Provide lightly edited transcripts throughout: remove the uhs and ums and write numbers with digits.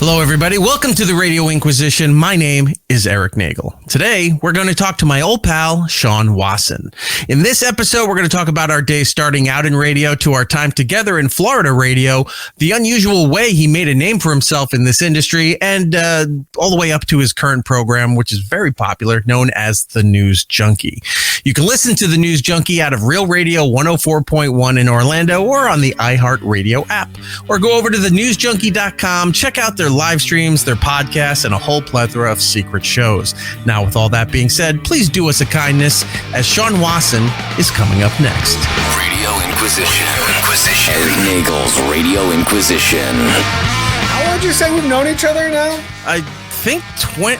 Hello, everybody. Welcome to the Radio Inquisition. My name is Erik Nagel. Today, we're going to talk to my old pal, Shawn Wasson. In this episode, we're going to talk about our days starting out in radio to our time together in Florida radio, the unusual way he made a name for himself in this industry, and all the way up to his current program, which is very popular, known as the News Junkie. You can listen to the News Junkie out of Real Radio 104.1 in Orlando or on the iHeartRadio app. Or go over to thenewsjunkie.com, check out their live streams, their podcasts, and a whole plethora of secret shows. Now, with all that being said, please do us a kindness, as Shawn Wasson is coming up next. Radio Inquisition. Erik Nagel's Radio Inquisition. How would you say we've known each other now? I think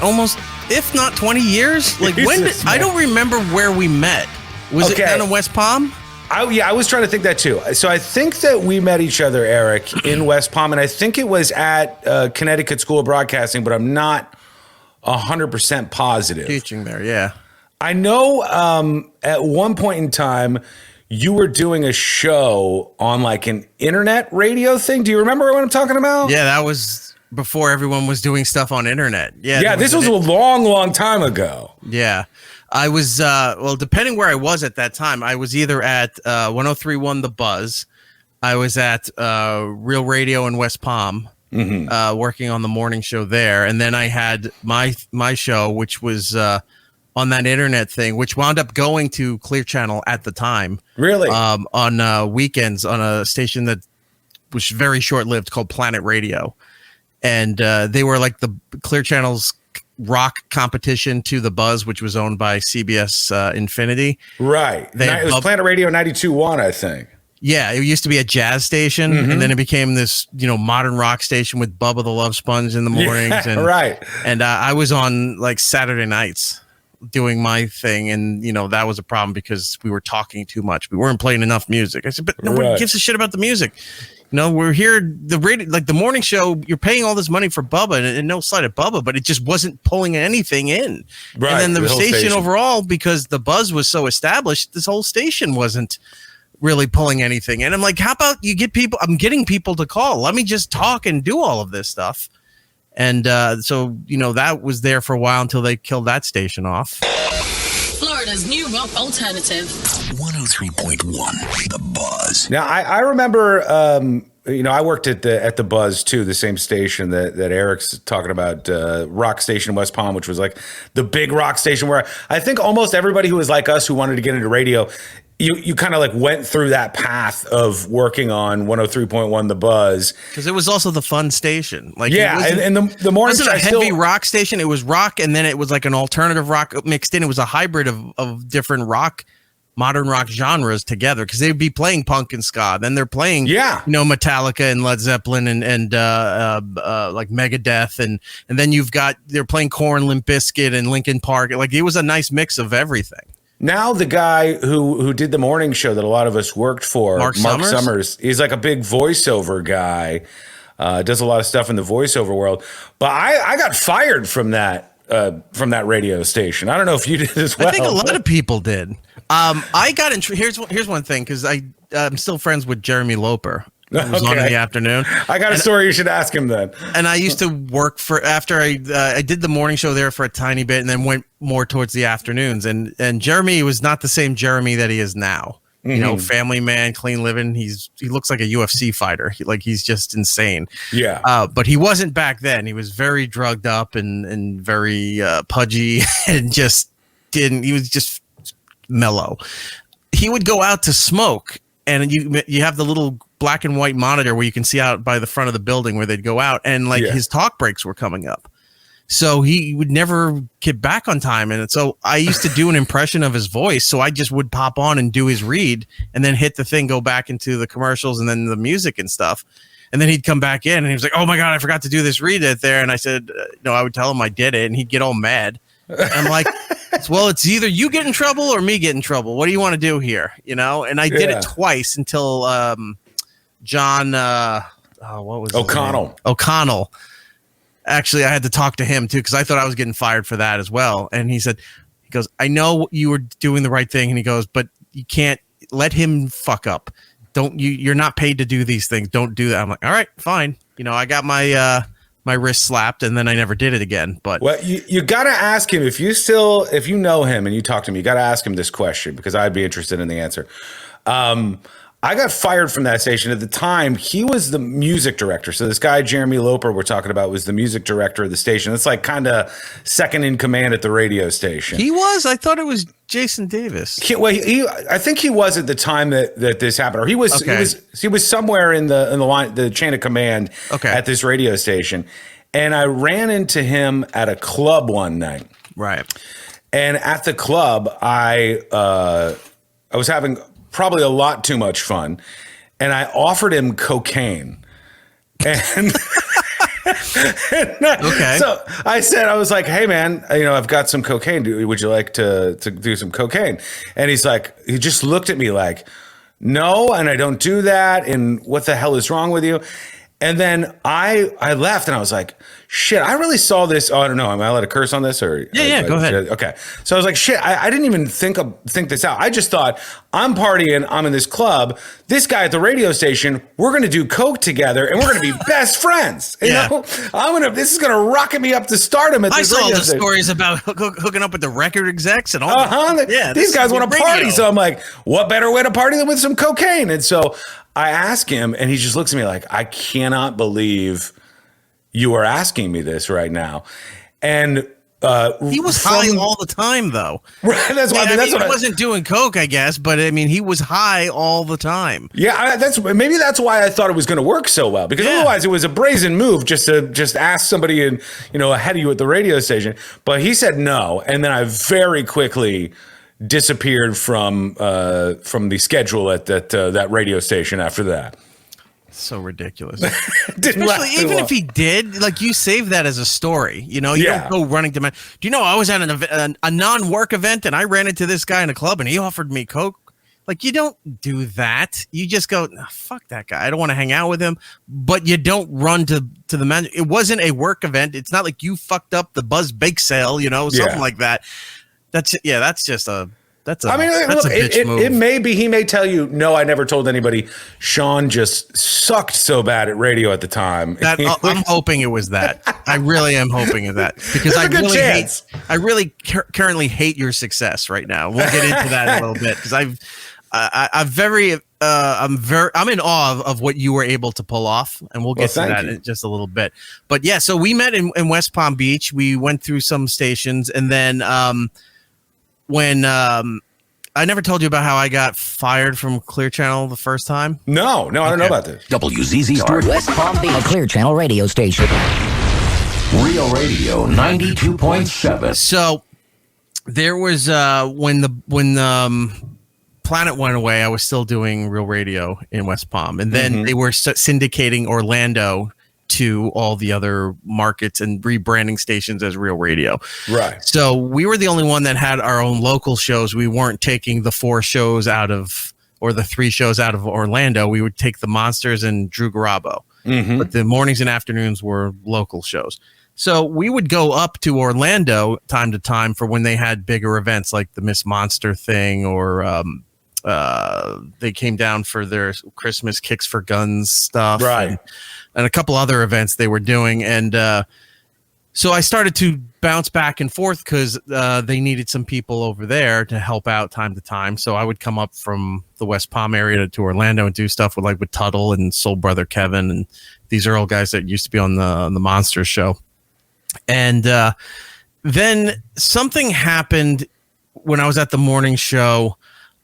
almost, if not 20 years. Like, Jesus, when did, man. I don't remember where we met. Was it down in West Palm? I was trying to think that too. So I think that we met each other, Erik, in West Palm, and I think it was at Connecticut School of Broadcasting, but I'm not 100% positive. Teaching there, yeah. I know at one point in time, you were doing a show on like an internet radio thing. Do you remember what I'm talking about? Yeah, that was before everyone was doing stuff on internet. Yeah, this was a long time ago. Yeah. I was, well, depending where I was at that time, I was either at 103.1 The Buzz. I was at Real Radio in West Palm, working on the morning show there. And then I had my show, which was on that internet thing, which wound up going to Clear Channel at the time. Really? On weekends on a station that was very short-lived called Planet Radio. And they were like the Clear Channel's rock competition to The Buzz, which was owned by CBS Infinity. Right. It was Planet Radio 92.1, I think. Yeah, it used to be a jazz station, and then it became this, modern rock station with Bubba the Love Sponge in the mornings. And, right. And I was on like Saturday nights doing my thing, and that was a problem because we were talking too much. We weren't playing enough music. I said, but nobody gives a shit about the music. We're here, the radio, like the morning show, you're paying all this money for Bubba, and no slight at Bubba, but it just wasn't pulling anything in. Right, and then the station overall, because the buzz was so established, this whole station wasn't really pulling anything. And I'm like, how about you get people, I'm getting people to call. Let me just talk and do all of this stuff. And so, that was there for a while until they killed that station off. Florida's new rock alternative. 103.1 The Buzz. Now, I remember, I worked at the Buzz too, the same station that Erik's talking about, rock station in West Palm, which was like the big rock station where I think almost everybody who was like us who wanted to get into radio, you kind of like went through that path of working on 103.1 The Buzz. Because it was also the fun station. Like, yeah, and the morning it wasn't a heavy rock station. It was rock, and then it was like an alternative rock mixed in. It was a hybrid of different modern rock genres together, because they'd be playing punk and ska. Then they're playing, Metallica and Led Zeppelin and like Megadeth, and then they're playing Korn, Limp Bizkit, and Linkin Park. Like, it was a nice mix of everything. Now the guy who did the morning show that a lot of us worked for, Mark Summers, he's like a big voiceover guy, does a lot of stuff in the voiceover world. But I got fired from that radio station. I don't know if you did as well. I think a lot of people did. I got in. Here's one thing, because I'm still friends with Jeremy Loper. It was on in the afternoon. I got a story you should ask him then. And I used to work after I did the morning show there for a tiny bit, and then went more towards the afternoons. And Jeremy was not the same Jeremy that he is now. Family man, clean living. He looks like a UFC fighter. He's just insane. Yeah. But he wasn't back then. He was very drugged up and very pudgy, and he was just mellow. He would go out to smoke, and you have the little black and white monitor where you can see out by the front of the building where they'd go out, and his talk breaks were coming up. So he would never get back on time. And so I used to do an impression of his voice. So I just would pop on and do his read, and then hit the thing, go back into the commercials and then the music and stuff. And then he'd come back in and he was like, oh my God, I forgot to do this read it there. And I said, no, I would tell him I did it, and he'd get all mad. And I'm like, well, it's either you get in trouble or me get in trouble. What do you want to do here? And I did it twice until John, what was O'Connell. Actually, I had to talk to him too, because I thought I was getting fired for that as well. And he goes, I know you were doing the right thing. And he goes, but you can't let him fuck up. You're not paid to do these things. Don't do that. I'm like, all right, fine. I got my my wrist slapped, and then I never did it again. But well, you got to ask him if you know him and you talk to him, you got to ask him this question because I'd be interested in the answer. I got fired from that station at the time. He was the music director. So this guy, Jeremy Loper, we're talking about, was the music director of the station. It's like kind of second in command at the radio station. he was. I thought it was Jason Davis. I think he was at the time that this happened, or he was. Okay. He was somewhere in the line, the chain of command at this radio station. And I ran into him at a club one night. Right. And at the club, I was having probably a lot too much fun, and I offered him cocaine. And Okay. So I said, I was like, hey man, I've got some cocaine. Would you like to do some cocaine? And he just looked at me like, no, and I don't do that. And what the hell is wrong with you? And then I left and I was like, shit, I really saw this. Oh, I don't know. Am I allowed to curse on this? Or Yeah, go ahead. Okay. So I was like, shit, I didn't even think this out. I just thought, I'm partying, I'm in this club. This guy at the radio station, we're going to do coke together and we're going to be best friends. You know, this is going to rocket me up to stardom at this radio I saw the station. stories about hooking up with the record execs and all These guys want to party. So I'm like, what better way to party than with some cocaine? And so I ask him, and he just looks at me like, I cannot believe you are asking me this right now. And he was high all the time, though. Right, that's why. He wasn't doing coke, I guess, but I mean, he was high all the time. Yeah, that's why I thought it was going to work so well, because otherwise it was a brazen move just to ask somebody ahead of you at the radio station. But he said no, and then I very quickly disappeared from the schedule at that radio station after that. So ridiculous. Especially even if he did, like, you save that as a story. You don't go running to do you know, I was at a non-work event and I ran into this guy in a club and he offered me coke. Like, you don't do that. You just go, fuck that guy. I don't want to hang out with him. But you don't run to the man. It wasn't a work event. It's not like you fucked up the Buzz Bake Sale, something like that. That's a bitch move. It may be, he may tell you, no, I never told anybody. Shawn just sucked so bad at radio at the time. I'm hoping it was that. I really am hoping of that, because I really currently hate your success right now. We'll get into that in a little bit, because I'm in awe of what you were able to pull off, and we'll get to that in just a little bit. But yeah, so we met in West Palm Beach. We went through some stations, and then when I never told you about how I got fired from Clear Channel the first time. No, I don't know about this. WZZR West Palm Beach, a Clear Channel radio station. Real Radio 92.7. So there was when the Planet went away, I was still doing Real Radio in West Palm, and then they were syndicating Orlando to all the other markets and rebranding stations as Real Radio. Right. So we were the only one that had our own local shows. We weren't taking the 4 shows out of, or the 3 shows out of Orlando. We would take the Monsters and Drew Garabo. But the mornings and afternoons were local shows. So we would go up to Orlando time to time for when they had bigger events like the Miss Monster thing, or they came down for their Christmas Kicks for Guns stuff. Right. And a couple other events they were doing. And so I started to bounce back and forth because they needed some people over there to help out time to time. So I would come up from the West Palm area to Orlando and do stuff with Tuttle and Soul Brother Kevin. And these are all guys that used to be on the Monsters show. And then something happened when I was at the morning show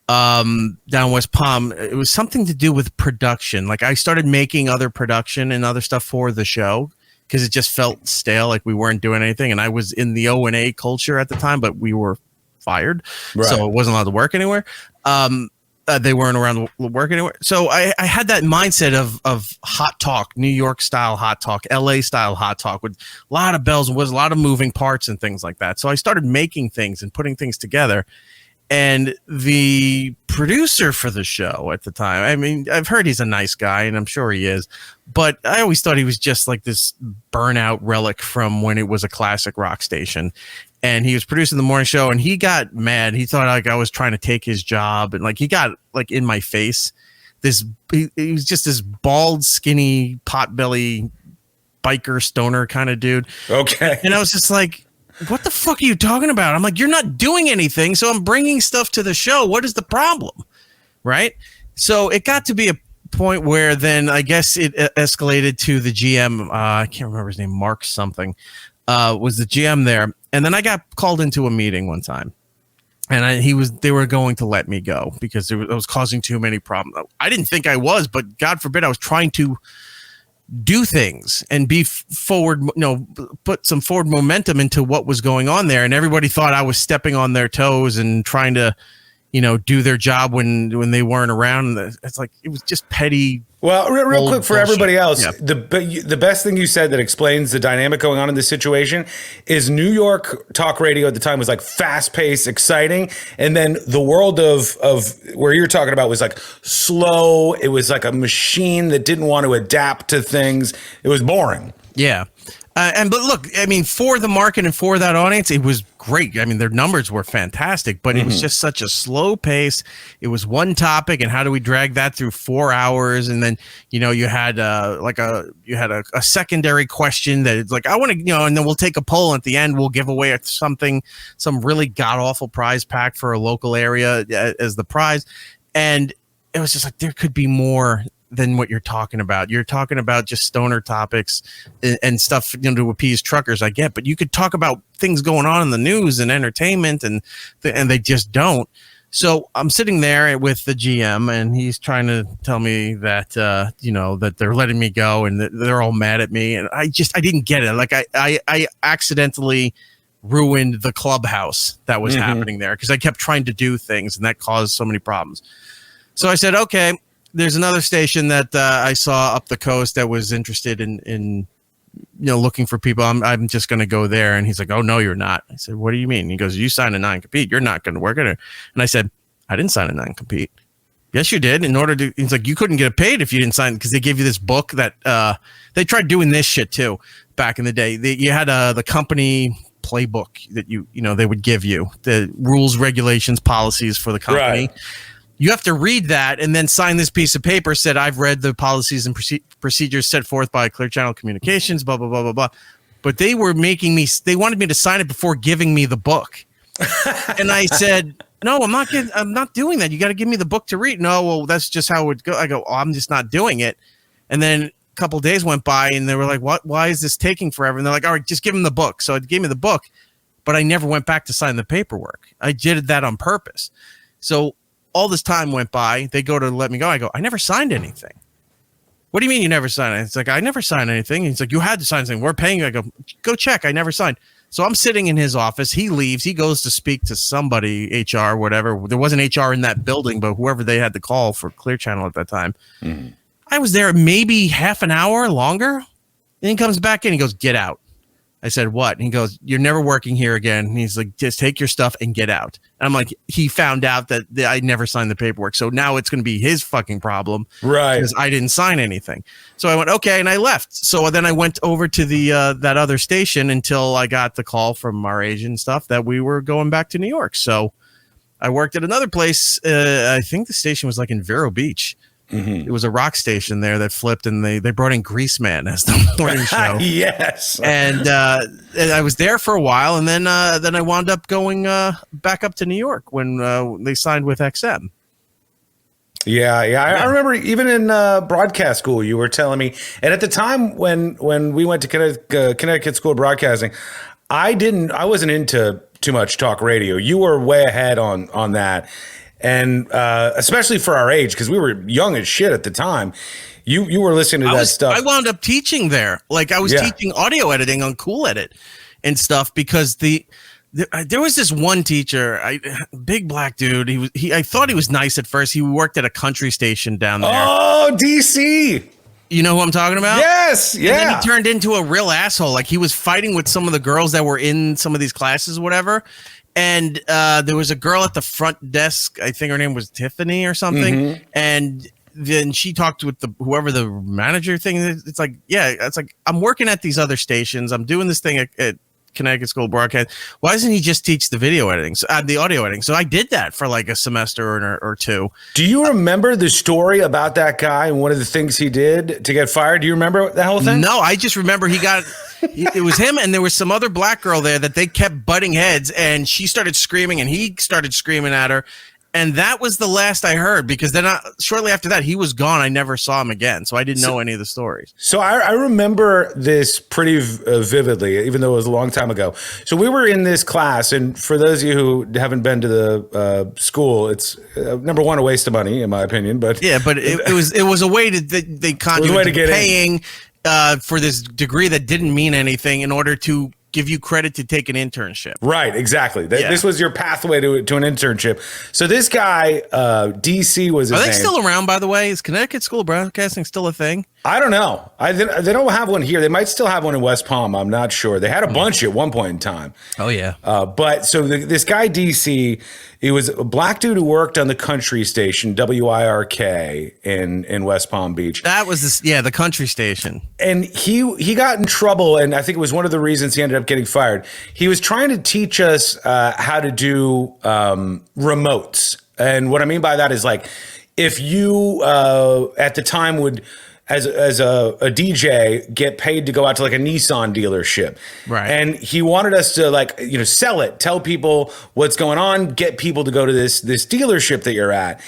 down West Palm. It was something to do with production. Like, I started making other production and other stuff for the show because it just felt stale, like we weren't doing anything. And I was in the O&A culture at the time, but we were fired. Right. So it wasn't allowed to work anywhere. They weren't around to work anywhere. So I had that mindset of hot talk, New York style hot talk, LA style hot talk, with a lot of bells and whistles, a lot of moving parts and things like that. So I started making things and putting things together. And the producer for the show at the time, I mean, I've heard he's a nice guy, and I'm sure he is, but I always thought he was just like this burnout relic from when it was a classic rock station. And he was producing the morning show, and he got mad. He thought like I was trying to take his job, and like he got like in my face. He was just this bald, skinny, potbelly biker stoner kind of dude. Okay. And I was just like, what the fuck are you talking about? I'm like, you're not doing anything. So I'm bringing stuff to the show. What is the problem? Right. So it got to be a point where then I guess it escalated to the GM. I can't remember his name. Mark something was the GM there. And then I got called into a meeting one time. And they were going to let me go because I was causing too many problems. I didn't think I was, but God forbid I was trying to do things and be forward, put some forward momentum into what was going on there. And everybody thought I was stepping on their toes and trying to, do their job when they weren't around. It's like, it was just petty. Well, real quick for everybody else, yeah. The best thing you said that explains the dynamic going on in this situation is New York talk radio at the time was like fast paced, exciting. And then the world of where you're talking about was like slow. It was like a machine that didn't want to adapt to things. It was boring. Yeah. But look, I mean, for the market and for that audience, it was great. I mean, their numbers were fantastic, but it was just such a slow pace. It was one topic, and how do we drag that through 4 hours? And then, you had a secondary question that it's like, I want to, and then we'll take a poll at the end. We'll give away some really god awful prize pack for a local area as the prize. And it was just like, there could be more than what you're talking about. You're talking about just stoner topics and stuff, to appease truckers, I get, but you could talk about things going on in the news and entertainment and they just don't. So I'm sitting there with the GM and he's trying to tell me that, that they're letting me go and that they're all mad at me. And I didn't get it. Like I accidentally ruined the clubhouse that was happening there because I kept trying to do things and that caused so many problems. So I said, okay, there's another station that I saw up the coast that was interested in looking for people. I'm just going to go there. And he's like, oh, no, you're not. I said, what do you mean? He goes, you signed a non-compete. You're not going to work at it. And I said, I didn't sign a non-compete. Yes, you did. He's like, you couldn't get paid if you didn't sign, because they gave you this book that they tried doing this shit too back in the day. You had the company playbook that they would give you, the rules, regulations, policies for the company. Right. You have to read that and then sign this piece of paper said, I've read the policies and procedures set forth by Clear Channel Communications, blah, blah, blah, blah, blah. But they were they wanted me to sign it before giving me the book. And I said, no, I'm not doing that. You got to give me the book to read. No, well, that's just how it would go. I go, oh, I'm just not doing it. And then a couple of days went by and they were like, what? Why is this taking forever? And they're like, all right, just give him the book. So it gave me the book, but I never went back to sign the paperwork. I did that on purpose. So all this time went by. They go to let me go. I go, I never signed anything. What do you mean you never signed it? It's like, I never signed anything. He's like, you had to sign something. We're paying you. I go check. I never signed. So I'm sitting in his office. He leaves. He goes to speak to somebody, HR, whatever. There wasn't HR in that building, but whoever they had to call for Clear Channel at that time. Mm-hmm. I was there maybe half an hour longer. Then he comes back in. He goes, get out. I said, what? And he goes, you're never working here again. And he's like, just take your stuff and get out. And I'm like, he found out that I never signed the paperwork. So now it's going to be his fucking problem. Right. Because I didn't sign anything. So I went, okay. And I left. So then I went over to that other station until I got the call from our agent and stuff that we were going back to New York. So I worked at another place. I think the station was like in Vero Beach. Mm-hmm. It was a rock station there that flipped, and they brought in Greaseman as the morning show. Yes, and I was there for a while, and then I wound up going back up to New York when they signed with XM. Yeah. I remember even in broadcast school, you were telling me, and at the time when we went to Connecticut School of Broadcasting, I wasn't into too much talk radio. You were way ahead on that. And especially for our age, because we were young as shit at the time, you were listening to that stuff. I wound up teaching there. Like I was teaching audio editing on Cool Edit and stuff because there was this one teacher, big black dude. I thought he was nice at first. He worked at a country station down there. Oh, DC. You know who I'm talking about? Yes. Yeah. And then he turned into a real asshole. Like he was fighting with some of the girls that were in some of these classes or whatever. And there was a girl at the front desk. I think her name was Tiffany or something. Mm-hmm. And then she talked with whoever the manager thing is. It's like, I'm working at these other stations. I'm doing this thing at Connecticut School of Broadcast. Why doesn't he just teach the video editing, the audio editing? So I did that for like a semester or two. Do you remember the story about that guy and one of the things he did to get fired? Do you remember the whole thing? No, I just remember it was him and there was some other black girl there that they kept butting heads, and she started screaming and he started screaming at her. And that was the last I heard, because then shortly after that, he was gone. I never saw him again. So I didn't know any of the stories. So I remember this pretty vividly, even though it was a long time ago. So we were in this class, and for those of you who haven't been to the school, it's number one, a waste of money, in my opinion. But yeah, but it was a way to they conned you into paying for this degree that didn't mean anything in order to give you credit to take an internship. Right, exactly. This was your pathway to an internship. So this guy, DC was his name. Are they still around, by the way? Is Connecticut School of Broadcasting still a thing? I don't know. They don't have one here. They might still have one in West Palm. I'm not sure. They had a bunch at one point in time. Oh, yeah. But so this guy, DC, he was a black dude who worked on the country station, WIRK, in West Palm Beach. That was the country station. And he got in trouble, and I think it was one of the reasons he ended up getting fired. He was trying to teach us how to do remotes. And what I mean by that is, like, if you at the time would, as a DJ, get paid to go out to like a Nissan dealership. Right. And he wanted us to, like, sell it, tell people what's going on, get people to go to this dealership that you're at.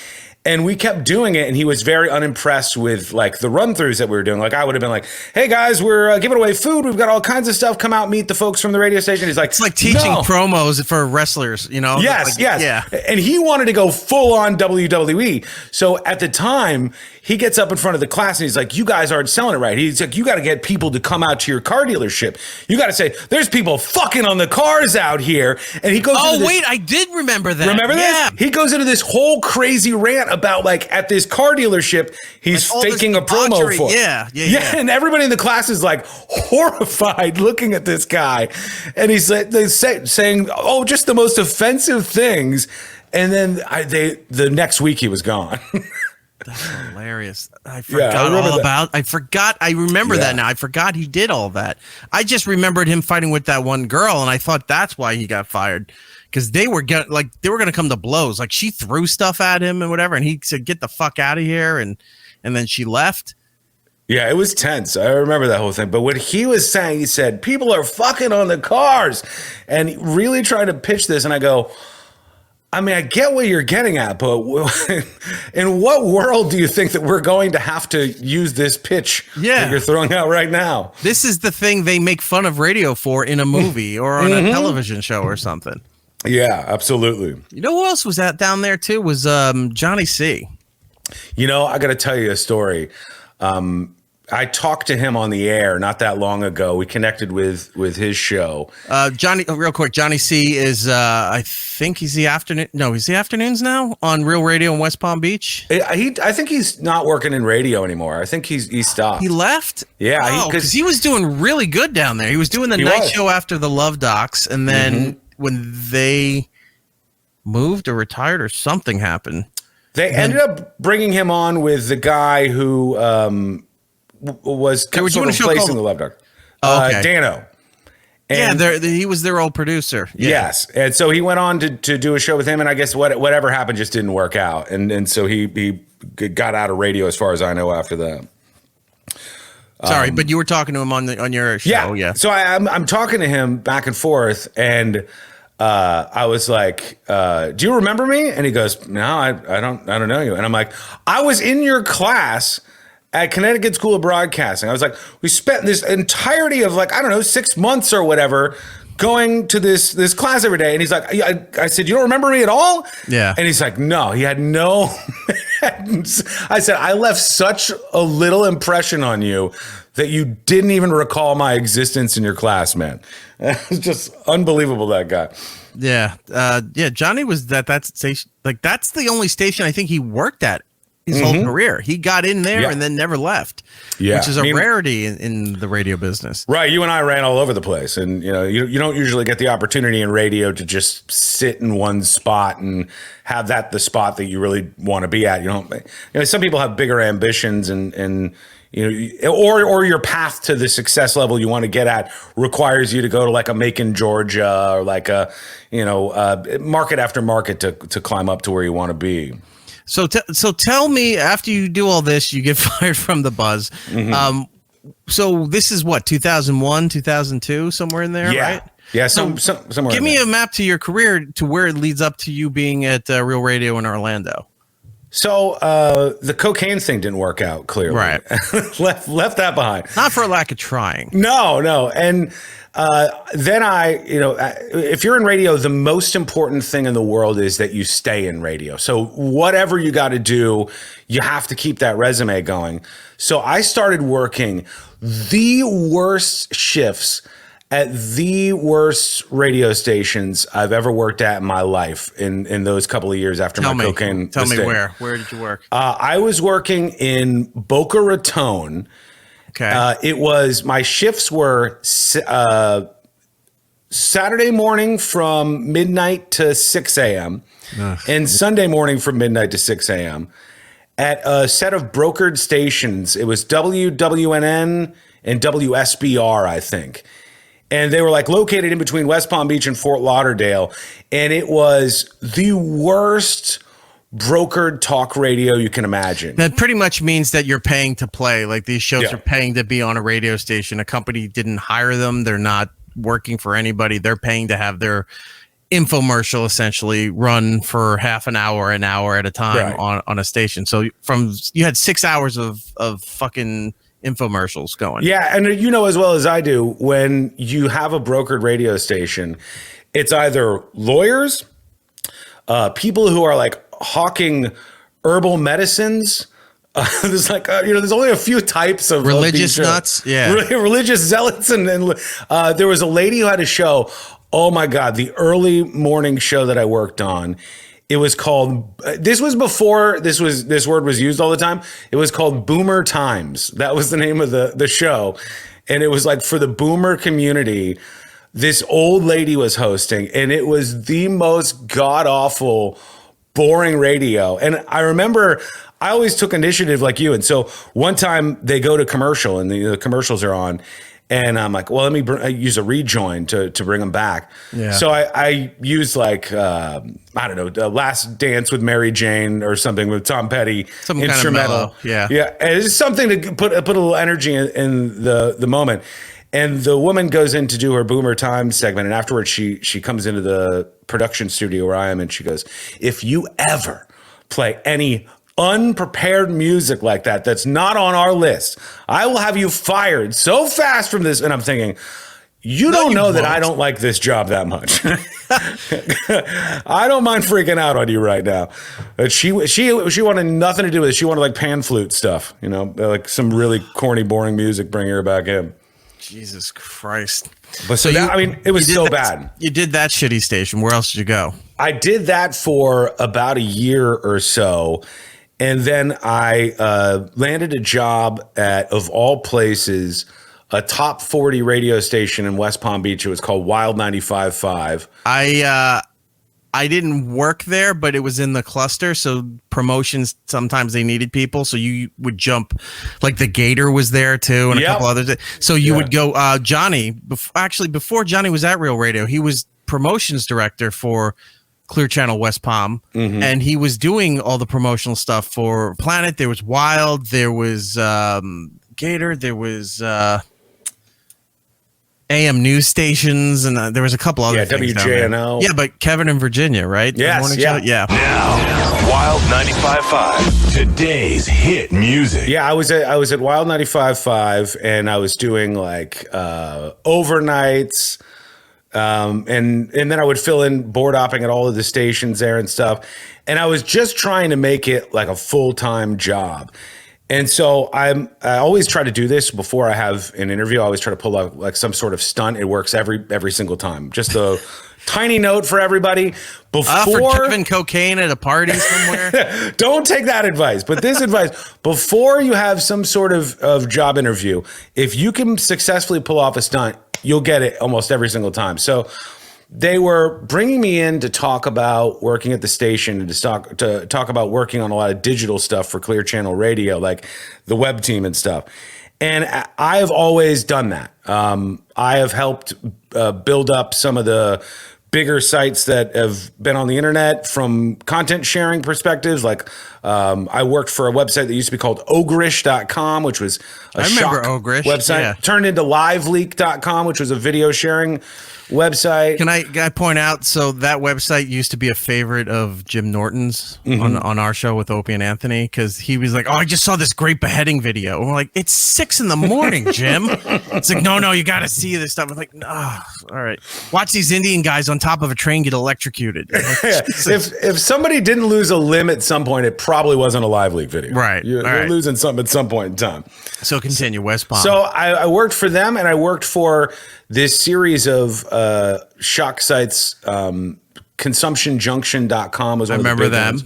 And we kept doing it, and he was very unimpressed with, like, the run-throughs that we were doing. Like, I would have been like, hey, guys, we're giving away food. We've got all kinds of stuff. Come out, meet the folks from the radio station. He's like, it's like teaching promos for wrestlers, Yes, like, yes. Yeah. And he wanted to go full-on WWE. So at the time, he gets up in front of the class, and he's like, you guys aren't selling it right. He's like, you got to get people to come out to your car dealership. You got to say, there's people fucking on the cars out here. And he goes, wait, I did remember that. Remember this? He goes into this whole crazy rant about, like, at this car dealership, he's like faking a promo for. Yeah. And everybody in the class is like horrified looking at this guy. And he's like, saying, oh, just the most offensive things. And then the next week he was gone. That's hilarious. I forgot I remember that now. I forgot he did all that. I just remembered him fighting with that one girl, and I thought that's why he got fired. Because they were going to come to blows. Like, she threw stuff at him and whatever, and he said, "Get the fuck out of here," and then she left. Yeah, it was tense. I remember that whole thing. But what he was saying, he said, people are fucking on the cars, and he really tried to pitch this. And I go, I mean, I get what you're getting at, but in what world do you think that we're going to have to use this pitch that you're throwing out right now? This is the thing they make fun of radio for in a movie or on a television show or something. Yeah, absolutely. You know who else was down there too? Was Johnny C. I got to tell you a story. I talked to him on the air not that long ago. We connected with his show. Johnny, real quick, Johnny C is I think he's the afternoon. No, he's the afternoons now on Real Radio in West Palm Beach. I think he's not working in radio anymore. I think he stopped. He left? Yeah, because he was doing really good down there. He was doing the night show after the Love Docs, and then when they moved or retired or something happened, they ended up bringing him on with the guy who was replacing the Love Dog. Dano. And he was their old producer. Yeah. Yes. And so he went on to do a show with him, and I guess whatever happened just didn't work out. And so he got out of radio as far as I know after that. Sorry, but you were talking to him on your show. Yeah. So I'm talking to him back and forth, and I was like, do you remember me? And he goes, no, I don't know you. And I'm like, I was in your class at Connecticut School of Broadcasting. I was like, we spent this entirety of, like, I don't know, 6 months or whatever going to this class every day. And he's like, I said, you don't remember me at all? Yeah. And he's like, no, he had no. I said, I left such a little impression on you that you didn't even recall my existence in your class, man. It's just unbelievable, that guy. Yeah. Johnny was that station. Like, that's the only station I think he worked at his whole career. He got in there and then never left, which is a rarity in the radio business. Right. You and I ran all over the place, and you don't usually get the opportunity in radio to just sit in one spot and have that the spot that you really want to be at. Some people have bigger ambitions, and or your path to the success level you want to get at requires you to go to like a Macon, Georgia, or like a, market after market to climb up to where you want to be. So tell me, after you do all this, you get fired from the Buzz. So this is what, 2001, 2002, somewhere in there, right? Yeah, somewhere. Give me a map to your career to where it leads up to you being at Real Radio in Orlando. So the cocaine thing didn't work out, clearly. Right. left that behind. Not for a lack of trying. No. And then if you're in radio, the most important thing in the world is that you stay in radio. So whatever you got to do, you have to keep that resume going. So I started working the worst shifts at the worst radio stations I've ever worked at in my life in those couple of years after my cocaine. Tell me where. Where did you work? I was working in Boca Raton. Okay. My shifts were Saturday morning from midnight to 6 a.m. and Sunday morning from midnight to 6 a.m. at a set of brokered stations. It was WWNN and WSBR, I think. And they were like located in between West Palm Beach and Fort Lauderdale. And it was the worst brokered talk radio you can imagine. That pretty much means that you're paying to play. Like these shows are paying to be on a radio station. A company didn't hire them. They're not working for anybody. They're paying to have their infomercial essentially run for half an hour at a time on a station. So you had 6 hours of fucking infomercials going. Yeah, and you know as well as I do, when you have a brokered radio station, it's either lawyers, people who are like hawking herbal medicines. There's like there's only a few types of religious nuts. Yeah, religious zealots, and there was a lady who had a show. Oh my God, the early morning show that I worked on. It was called, this was before this word was used all the time. It was called Boomer Times. That was the name of the show. And it was like for the boomer community, this old lady was hosting, and it was the most god-awful, boring radio. And I remember I always took initiative like you. And so one time they go to commercial and the commercials are on. And I'm like, well, let me use a rejoin to bring them back. Yeah. So I used like, I don't know, Last Dance with Mary Jane or something with Tom Petty. Some instrumental. Kind of mellow. Yeah. And it's something to put a little energy in the moment. And the woman goes in to do her Boomer Time segment. And afterwards, she comes into the production studio where I am. And she goes, if you ever play any unprepared music like that's not on our list, I will have you fired so fast from this. And I'm thinking, you don't know that I don't like this job that much. I don't mind freaking out on you right now. But she wanted nothing to do with it. She wanted like pan flute stuff, like some really corny, boring music, bring her back in. Jesus Christ. But so it was so bad. You did that shitty station. Where else did you go? I did that for about a year or so. And then I landed a job at, of all places, a top 40 radio station in West Palm Beach. It was called Wild 95.5. I didn't work there, but it was in the cluster. So promotions, sometimes they needed people. So you would jump, like the Gator was there too, and a couple others. So you would go, Johnny, before Johnny was at Real Radio, he was promotions director for Clear Channel West Palm, and he was doing all the promotional stuff for Planet. There was Wild, there was Gator, there was AM news stations, and there was a couple other things. WGN. Yeah, but Kevin in Virginia, right? Yes, yeah. Now, Wild 95.5, today's hit music. Yeah, I was at Wild 95.5, and I was doing like overnights. And then I would fill in board hopping at all of the stations there and stuff. And I was just trying to make it like a full-time job. And so I always try to do this before I have an interview. I always try to pull out like some sort of stunt. It works every single time. Just a tiny note for everybody. For Kevin cocaine at a party somewhere. Don't take that advice. But this advice, before you have some sort of job interview, if you can successfully pull off a stunt, you'll get it almost every single time. So they were bringing me in to talk about working at the station and to talk about working on a lot of digital stuff for Clear Channel Radio, like the web team and stuff. And I have always done that. I have helped build up some of the bigger sites that have been on the internet from content sharing perspectives. Like I worked for a website that used to be called ogrish.com, which was a shock Ogrish website, yeah. turned into liveleak.com, which was a video sharing website. Can I point out, so that website used to be a favorite of Jim Norton's on our show with Opie and Anthony, because he was like, oh, I just saw this great beheading video. And we're like, it's 6 a.m, Jim. It's like, no, you got to see this stuff. I'm like, all right. Watch these Indian guys on top of a train get electrocuted. Like, if somebody didn't lose a limb at some point, it probably wasn't a live leak video. Right. You're losing something at some point in time. So continue, West Palm. So I worked for them, and I worked for this series of shock sites. ConsumptionJunction.com was one of the big ones.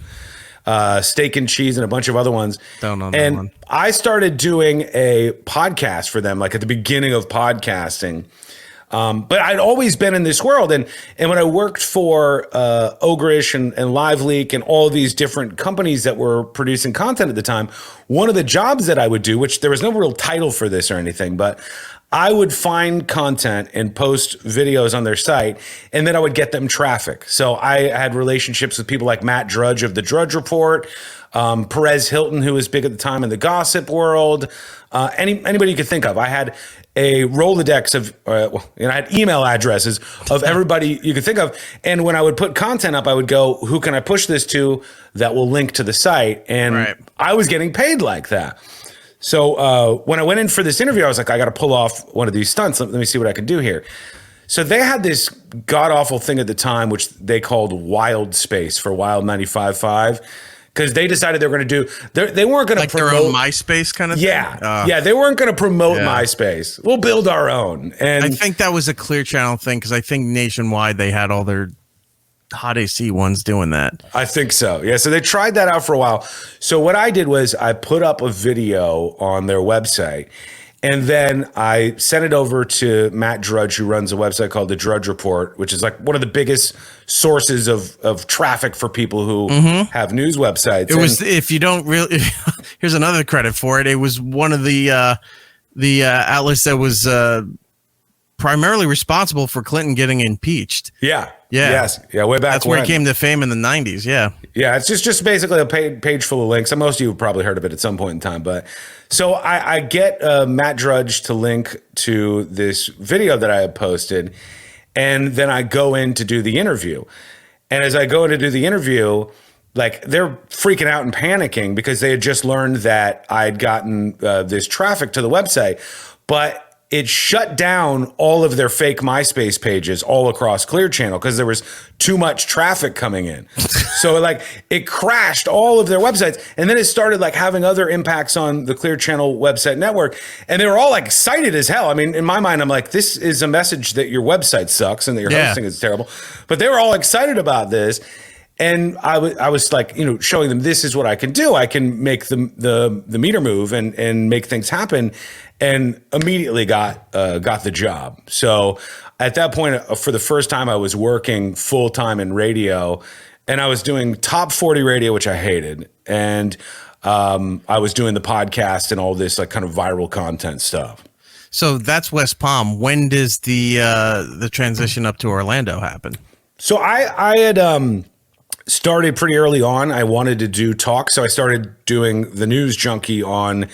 Steak and Cheese and a bunch of other ones. Don't know that and one. I started doing a podcast for them, like at the beginning of podcasting. But I'd always been in this world. And when I worked for Ogrish and LiveLeak and all these different companies that were producing content at the time, one of the jobs that I would do, which there was no real title for this or anything, but I would find content and post videos on their site, and then I would get them traffic. So I had relationships with people like Matt Drudge of The Drudge Report, Perez Hilton, who was big at the time in the gossip world, anybody you could think of. I had a Rolodex of, I had email addresses of everybody you could think of. And when I would put content up, I would go, who can I push this to that will link to the site? And I was getting paid like that. So when I went in for this interview, I was like, I got to pull off one of these stunts. Let me see what I can do here. So they had this god-awful thing at the time, which they called Wild Space for Wild 95.5, because they decided they were going to do, they weren't going to promote their own MySpace kind of thing? Yeah, they weren't going to promote MySpace. We'll build our own. And I think that was a Clear Channel thing, because I think nationwide they had all their Hot AC ones doing that. I think so. Yeah. So they tried that out for a while. So what I did was I put up a video on their website, and then I sent it over to Matt Drudge, who runs a website called The Drudge Report, which is like one of the biggest sources of traffic for people who have news websites. It was, if you don't really, here's another credit for it. It was one of the outlets that was primarily responsible for Clinton getting impeached. Yeah. Yeah. Yes. Yeah. Way back. That's where he came to fame in the 90s. Yeah. Yeah. It's just basically a page full of links. And most of you have probably heard of it at some point in time. But so I get Matt Drudge to link to this video that I had posted. And then I go in to do the interview. And as I go in to do the interview, like they're freaking out and panicking because they had just learned that I'd gotten this traffic to the website. But it shut down all of their fake MySpace pages all across Clear Channel because there was too much traffic coming in. So like it crashed all of their websites. And then it started like having other impacts on the Clear Channel website network. And they were all like excited as hell. I mean, in my mind, I'm like, this is a message that your website sucks and that your hosting is terrible. But they were all excited about this. And I was like, showing them, this is what I can do. I can make the meter move and make things happen, and immediately got the job. So at that point, for the first time, I was working full time in radio, and I was doing top 40 radio, which I hated, and I was doing the podcast and all this like kind of viral content stuff. So that's West Palm. When does the transition up to Orlando happen? So I had started pretty early on. I wanted to do talk, so I started doing the News Junkie on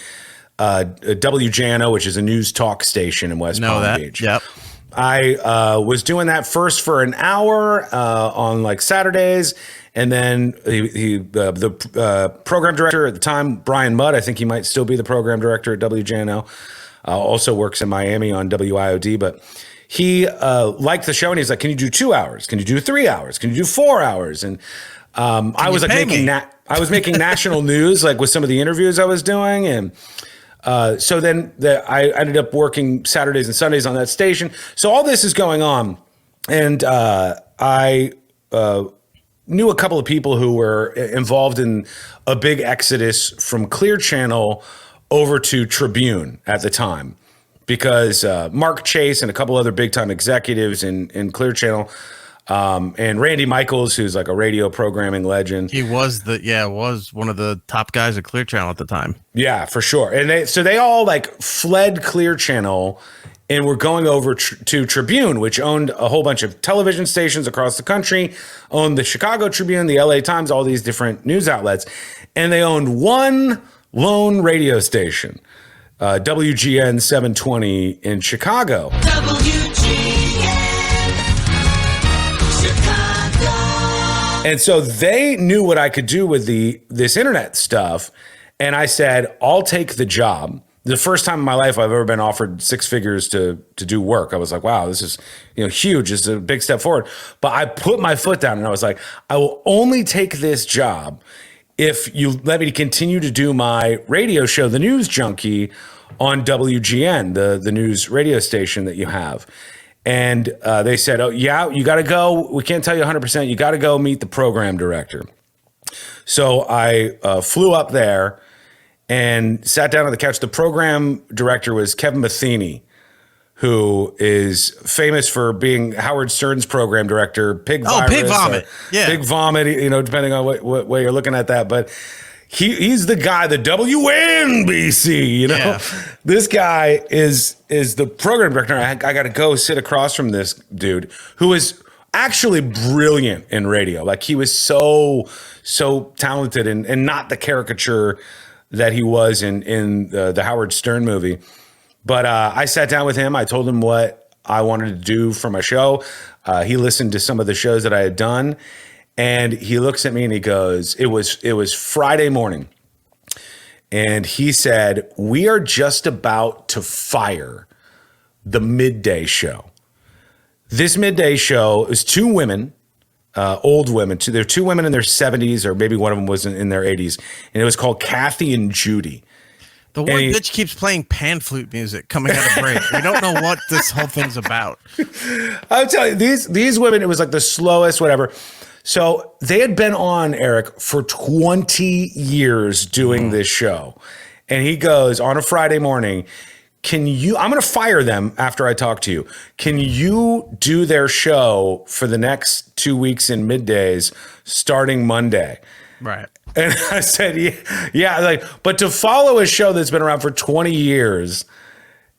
WGN, which is a news talk station in West Palm Beach. Yep. I was doing that first for an hour on like Saturdays, and then the program director at the time, Brian Mudd, I think he might still be the program director at WGN, also works in Miami on WIOD, but he liked the show, and he's like, can you do 2 hours? Can you do 3 hours? Can you do 4 hours? And I was like I was making national news, like with some of the interviews I was doing. And so then I ended up working Saturdays and Sundays on that station. So all this is going on. And I knew a couple of people who were involved in a big exodus from Clear Channel over to Tribune at the time, because Mark Chase and a couple other big time executives in Clear Channel And Randy Michaels, who's like a radio programming legend. He was was one of the top guys at Clear Channel at the time. Yeah, for sure. And they all like fled Clear Channel and were going over to Tribune, which owned a whole bunch of television stations across the country, owned the Chicago Tribune, the LA Times, all these different news outlets. And they owned one lone radio station, WGN 720 in Chicago. Chicago. And so they knew what I could do with this internet stuff. And I said, I'll take the job. The first time in my life I've ever been offered six figures to do work. I was like, wow, this is huge. It's a big step forward. But I put my foot down and I was like, I will only take this job if you let me continue to do my radio show, The News Junkie, on WGN, the news radio station that you have. And they said, oh, yeah, you got to go. We can't tell you 100%. You got to go meet the program director. So I flew up there and sat down on the couch. The program director was Kevin Matheny, who is famous for being Howard Stern's program director. Pig Vomit. Yeah. Pig Vomit, depending on what way you're looking at that. But he's the guy, the WNBC, Yeah. This guy is the program director. I got to go sit across from this dude who is actually brilliant in radio. Like he was so talented and not the caricature that he was in the Howard Stern movie. But I sat down with him. I told him what I wanted to do for my show. He listened to some of the shows that I had done. And he looks at me and he goes, it was Friday morning. And he said, we are just about to fire the midday show. This midday show is two women, old women. There are two women in their 70s, or maybe one of them was in their 80s. And it was called Kathy and Judy. The one bitch keeps playing pan flute music coming out of break. We don't know what this whole thing's about. I'll tell you, these women, it was like the slowest, whatever. So they had been on, Erik, for 20 years doing this show. And he goes, on a Friday morning, I'm going to fire them after I talk to you. Can you do their show for the next 2 weeks in middays starting Monday? Right. And I said, yeah. But to follow a show that's been around for 20 years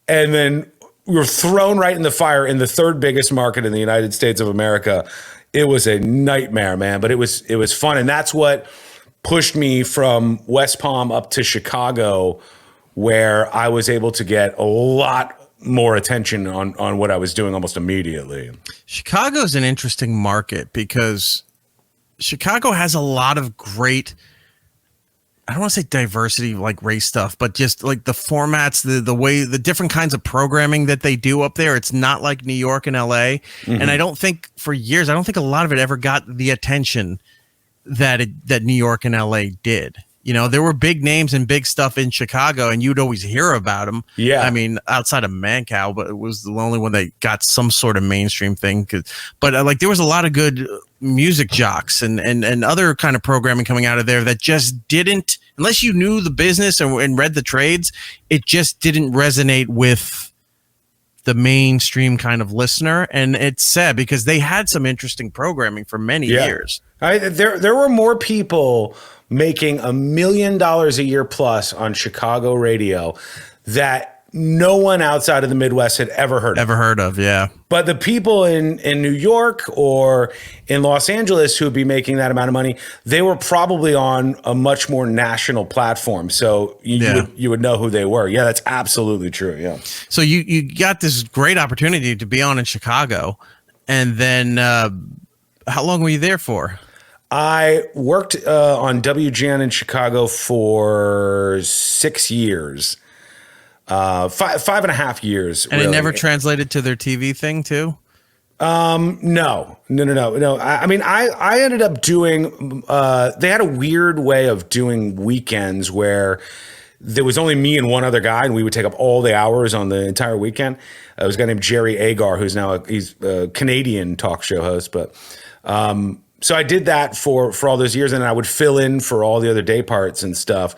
and then we're thrown right in the fire in the third biggest market in the United States of America, it was a nightmare, man. But it was fun. And that's what pushed me from West Palm up to Chicago, where I was able to get a lot more attention on what I was doing almost immediately. Chicago's an interesting market because Chicago has a lot of great, I don't want to say diversity, like race stuff, but just like the formats, the way, the different kinds of programming that they do up there. It's not like New York and LA. Mm-hmm. And I don't think for years, I don't think a lot of it ever got the attention that New York and LA did. There were big names and big stuff in Chicago, and you'd always hear about them. Yeah. I mean, outside of Mancow, but it was the only one that got some sort of mainstream thing. But there was a lot of good music jocks and other kind of programming coming out of there that just didn't, unless you knew the business and read the trades, it just didn't resonate with the mainstream kind of listener. And it's sad because they had some interesting programming for many years. There were more people making $1 million a year plus on Chicago radio that no one outside of the Midwest had ever heard of. Yeah. But the people in New York or in Los Angeles who would be making that amount of money, they were probably on a much more national platform. So you would know who they were. Yeah, that's absolutely true. Yeah. So you got this great opportunity to be on in Chicago. And then how long were you there for? I worked on WGN in Chicago for 6 years, 5.5 years. And really. It never translated to their TV thing too? No. I mean, I ended up doing, they had a weird way of doing weekends where there was only me and one other guy, and we would take up all the hours on the entire weekend. There was a guy named Jerry Agar, who's now he's a Canadian talk show host, but, so I did that for all those years, and I would fill in for all the other day parts and stuff.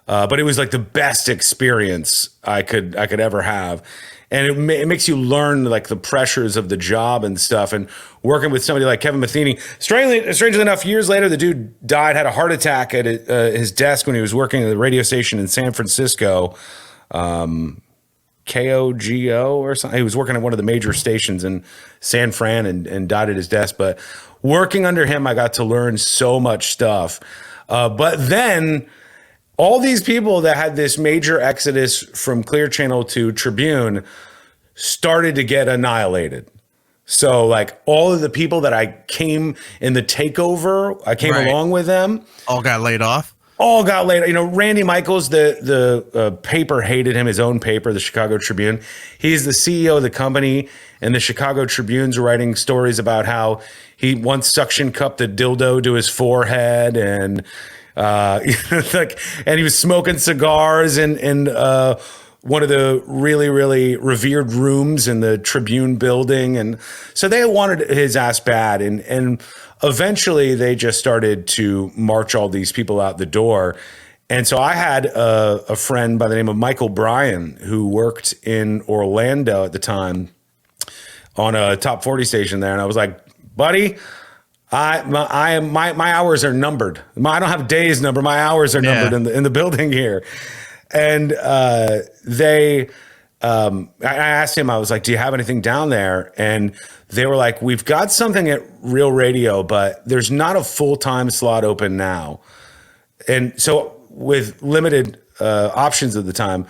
But it was like the best experience I could ever have. And it makes you learn like the pressures of the job and stuff. And working with somebody like Kevin Matheny, strangely enough, years later, the dude died, had a heart attack at his desk when he was working at the radio station in San Francisco. KOGO or something. He was working at one of the major stations in San Fran and died at his desk. But working under him, I got to learn so much stuff. But then all these people that had this major exodus from Clear Channel to Tribune started to get annihilated. So like all of the people that I came in the takeover, I came along with them. All got laid off. All got laid. You know, Randy Michaels, the paper hated him, his own paper, the Chicago Tribune. He's the CEO of the company, and the Chicago Tribune's writing stories about how he once suction cupped a dildo to his forehead, and and he was smoking cigars in one of the really, really revered rooms in the Tribune building. And so they wanted his ass bad. And eventually they just started to march all these people out the door. And so I had a friend by the name of Michael Bryan who worked in Orlando at the time on a top 40 station there. And I was like, buddy, my hours are numbered. I don't have days numbered. My hours are numbered in the building here. And I asked him, I was like, do you have anything down there? And they were like, we've got something at Real Radio, but there's not a full-time slot open now. And so with limited options at the time,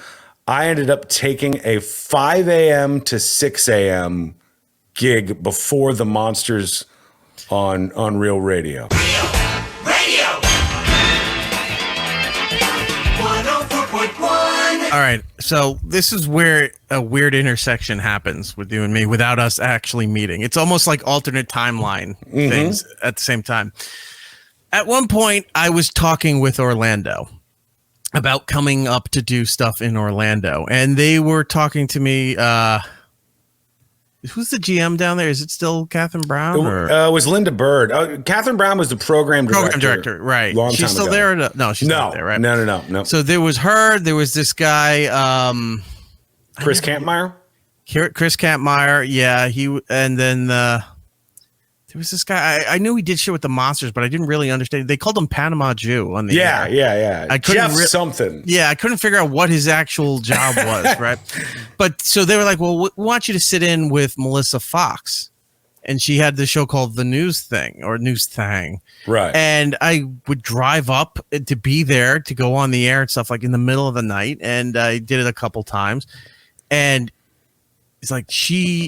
I ended up taking a 5 a.m. to 6 a.m. gig before the Monsters on Real Radio. All right, so this is where a weird intersection happens with you and me without us actually meeting. It's almost like alternate timeline things at the same time. At one point, I was talking with Orlando about coming up to do stuff in Orlando, and they were talking to me. Who's the GM down there? Is it still Catherine Brown? It was Linda Bird. Catherine Brown was the program director. Right. Long she's time still ago. there? Or no, she's not there, right? No. So there was her. There was this guy, Chris Kampmeyer. Chris Kampmeyer. Yeah, and then there was this guy. I knew he did shit with the Monsters, but I didn't really understand. They called him Panama Jew on the air. Yeah. I couldn't Jeff something. Yeah, I couldn't figure out what his actual job was, right? But so they were like, well, we want you to sit in with Melissa Fox. And she had this show called The News Thing. Right. And I would drive up to be there to go on the air and stuff like in the middle of the night. And I did it a couple times. And it's like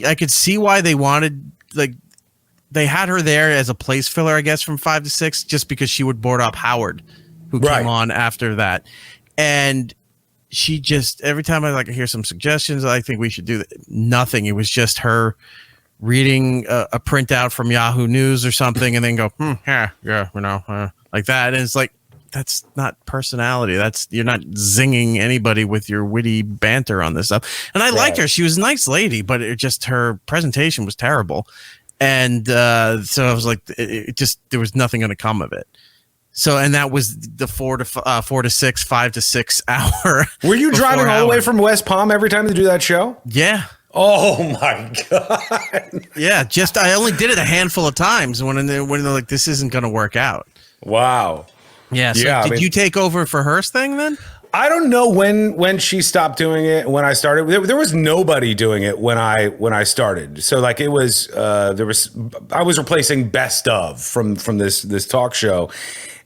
I could see why they wanted, like, they had her there as a place filler, I guess, from 5 to 6, just because she would board up Howard, who came on after that. And she just, every time I hear some suggestions, I think we should do that. Nothing. It was just her reading a printout from Yahoo News or something, and then go, like that. And it's like, that's not personality. You're not zinging anybody with your witty banter on this stuff. And I liked her. She was a nice lady, but her presentation was terrible. And so I was like, there was nothing going to come of it. So, and that was the 4 to 6, 5 to 6 hour. Were you driving all the way from West Palm every time to do that show? Yeah. Oh my God. Yeah. I only did it a handful of times when they're like, this isn't going to work out. Wow. Yeah. So did you take over for her thing then? I don't know when she stopped doing it. When I started, there was nobody doing it when I started. So like it was, I was replacing Best Of from this talk show,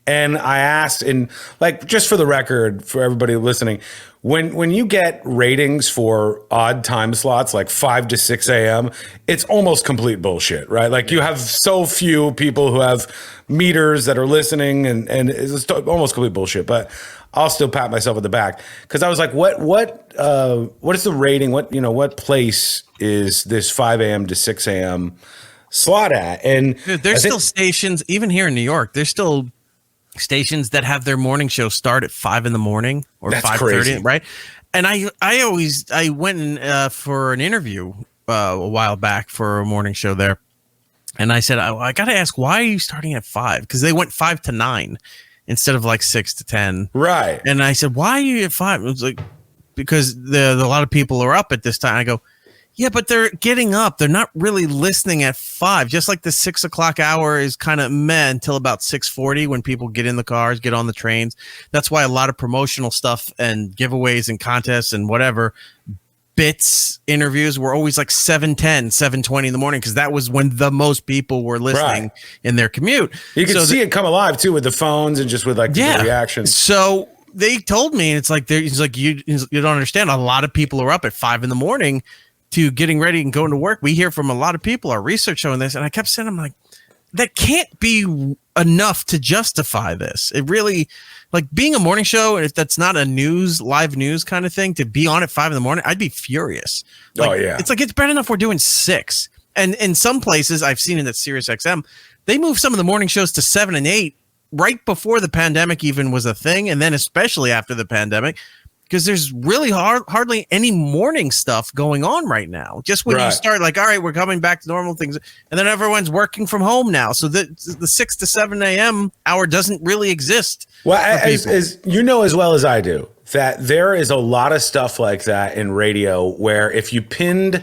and I asked, and like just for the record, for everybody listening, when you get ratings for odd time slots like 5 to 6 a.m., it's almost complete bullshit, right? Like you have so few people who have meters that are listening, and it's almost complete bullshit. But I'll still pat myself on the back because I was like, what is the rating? What place is this 5 a.m. to 6 a.m. slot at? And dude, there's still stations, even here in New York, there's still stations that have their morning show start at 5 in the morning or 5:30, right? And I went in for an interview a while back for a morning show there, and I said, I got to ask, why are you starting at 5? Because they went 5 to 9. Instead of like 6 to 10. Right. And I said, why are you at 5? It was like, because a lot of people are up at this time. I go, Yeah, but they're getting up. They're not really listening at 5. Just like the 6 o'clock hour is kind of meh until about 6:40 when people get in the cars, get on the trains. That's why a lot of promotional stuff and giveaways and contests and whatever bits interviews were always like 7:10, 7:20 in the morning, because that was when the most people were listening in their commute. You can see it come alive too with the phones and just with like the reactions. So they told me, it's like he's like, you don't understand. A lot of people are up at 5 in the morning to getting ready and going to work. We hear from a lot of people, our research showing this. And I kept saying, I'm like, that can't be enough to justify this. It really, like, being a morning show, if that's not a live news kind of thing, to be on at 5 in the morning, I'd be furious. Like, it's like, it's bad enough we're doing 6. And in some places, I've seen it at Sirius XM, they move some of the morning shows to 7 and 8 right before the pandemic even was a thing. And then especially after the pandemic, because there's really hardly any morning stuff going on right now. Just when you start like, all right, we're coming back to normal things. And then everyone's working from home now. So the 6 to 7 a.m. hour doesn't really exist. Well, as you know as well as I do, that there is a lot of stuff like that in radio where if you pinned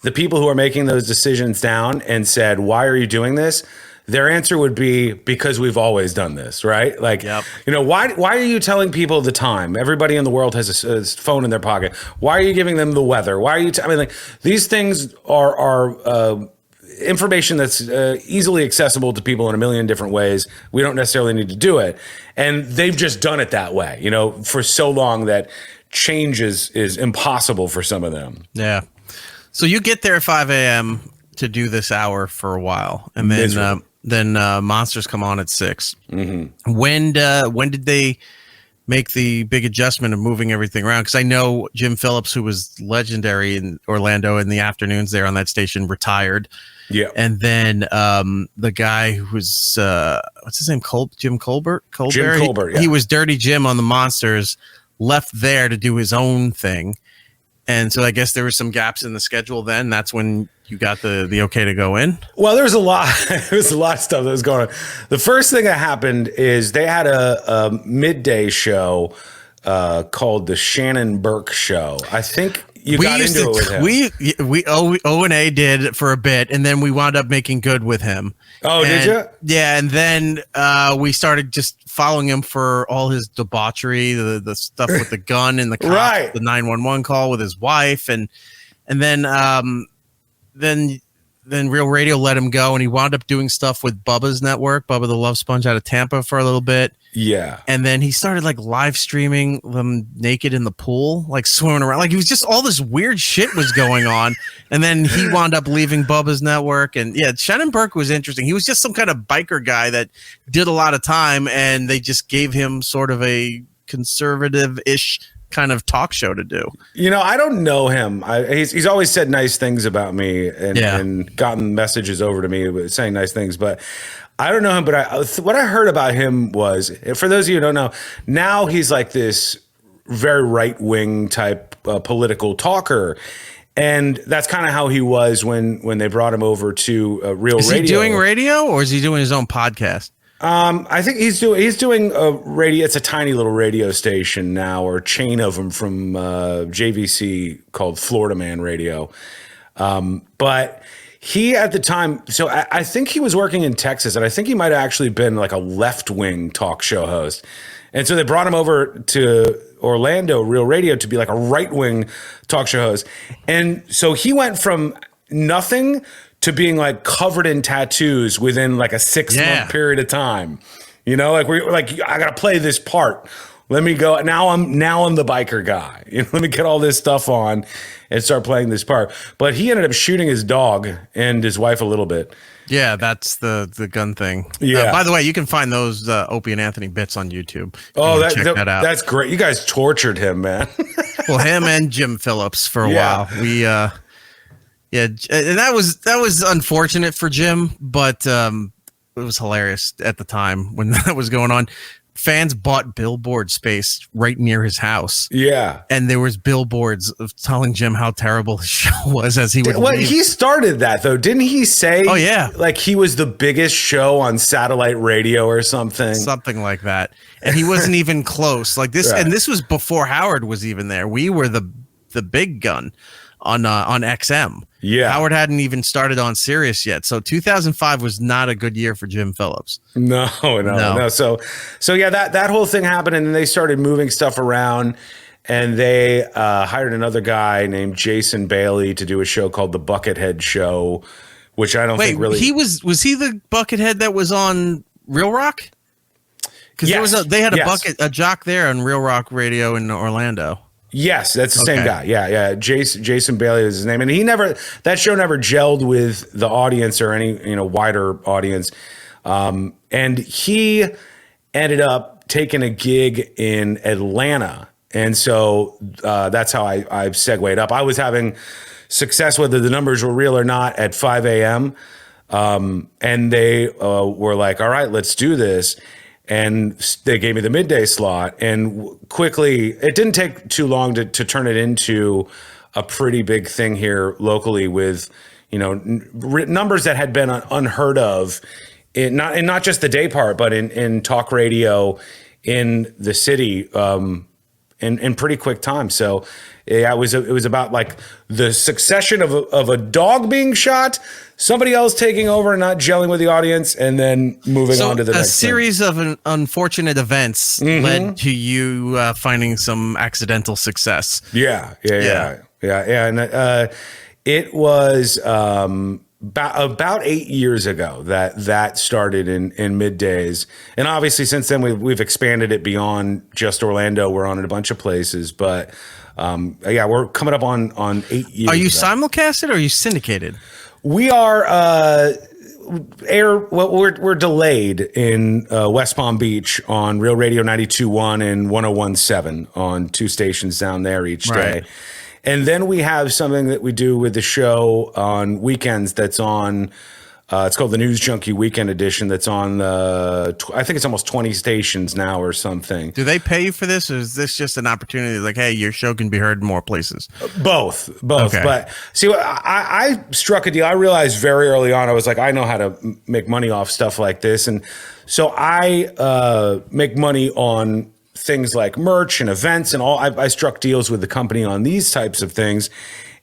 the people who are making those decisions down and said, why are you doing this? Their answer would be, because we've always done this, right? Like, you know, why are you telling people the time? Everybody in the world has a phone in their pocket. Why are you giving them the weather? Why are you? I mean, like, these things are information that's easily accessible to people in a million different ways. We don't necessarily need to do it, and they've just done it that way, you know, for so long that change is impossible for some of them. Yeah. So you get there at 5 a.m. to do this hour for a while, and then Monsters come on at 6. Mm-hmm. When did they make the big adjustment of moving everything around? Because I know Jim Phillips, who was legendary in Orlando in the afternoons there on that station, retired. Yeah, and then the guy who was what's his name, Jim Colbert. Jim Colbert. He was Dirty Jim on the Monsters. Left there to do his own thing, and so I guess there were some gaps in the schedule. Then that's when you got the okay to go in? Well, there was a lot of stuff that was going on. The first thing that happened is they had a midday show called the Shannon Burke Show. I think you got into it with him. We O&A did for a bit, and then we wound up making good with him. Oh, did you? Yeah, and then we started just following him for all his debauchery, the stuff with the gun and the cops, the 911 call with his wife, and then Real Radio let him go, and he wound up doing stuff with Bubba's network, Bubba the Love Sponge out of Tampa, for a little bit. Yeah. And then he started like live streaming them naked in the pool, like swimming around. Like, it was just all this weird shit was going on. And then he wound up leaving Bubba's network. And yeah, Shannon Burke was interesting. He was just some kind of biker guy that did a lot of time, and they just gave him sort of a conservative-ish kind of talk show to do. You know, I don't know him. He's always said nice things about me and gotten messages over to me saying nice things, but I don't know him. But what I heard about him was, for those of you who don't know, now he's like this very right-wing type political talker. And that's kind of how he was when they brought him over to Real Radio. Is he doing radio, or is he doing his own podcast? I think he's doing a radio. It's a tiny little radio station now, or chain of them from JVC called Florida Man Radio. But he, at the time, so I think he was working in Texas, and I think he might have actually been like a left-wing talk show host. And so they brought him over to Orlando Real Radio to be like a right-wing talk show host. And so he went from nothing to being like covered in tattoos within like a 6-month period of time. You know, like we're like, I gotta play this part. Let me go. Now I'm the biker guy. You know, let me get all this stuff on and start playing this part. But he ended up shooting his dog and his wife a little bit. Yeah, that's the gun thing. Yeah. By the way, you can find those Opie and Anthony bits on YouTube. Oh, check that out. That's great. You guys tortured him, man. Well, him and Jim Phillips for a while. We yeah, and that was unfortunate for Jim, but it was hilarious at the time when that was going on. Fans bought billboard space right near his house. Yeah. And there was billboards of telling Jim how terrible his show was as he would leave. He started that, though. Didn't he say, oh, yeah, like he was the biggest show on satellite radio or something? Something like that. And he wasn't even close. Like this, and this was before Howard was even there. We were the big gun on XM. Yeah. Howard hadn't even started on Sirius yet. So 2005 was not a good year for Jim Phillips. No. So yeah, that whole thing happened, and then they started moving stuff around, and they hired another guy named Jason Bailey to do a show called The Buckethead Show, which I don't think really. Was he the Buckethead that was on Real Rock? Because they had a jock there on Real Rock Radio in Orlando. Yes, that's the same guy. Yeah. Jason Bailey is his name. And that show never gelled with the audience or any, wider audience. And he ended up taking a gig in Atlanta. And so that's how I segued up. I was having success, whether the numbers were real or not, at 5 a.m. And they were like, all right, let's do this. And they gave me the midday slot, and quickly, it didn't take too long to turn it into a pretty big thing here locally with, numbers that had been unheard of, not just the day part, but in talk radio in the city in pretty quick time. So yeah, it was about like the succession of a dog being shot, somebody else taking over and not gelling with the audience, and then moving on to the next series thing. of unfortunate events led to you finding some accidental success. Yeah. And it was about 8 years ago that started in middays, and obviously since then we've expanded it beyond just Orlando. We're on in a bunch of places, but we're coming up on 8 years. Are you simulcasted or are you syndicated? We are we're delayed in West Palm Beach on Real Radio 92.1 and 101.7 on two stations down there each day. And then we have something that we do with the show on weekends that's on, it's called the News Junkie Weekend Edition, that's on, I think it's almost 20 stations now or something. Do they pay you for this, or is this just an opportunity like, hey, your show can be heard in more places? Both. Okay. But see, I struck a deal. I realized very early on, I was like, I know how to make money off stuff like this. And so I make money on things like merch and events and all. I struck deals with the company on these types of things.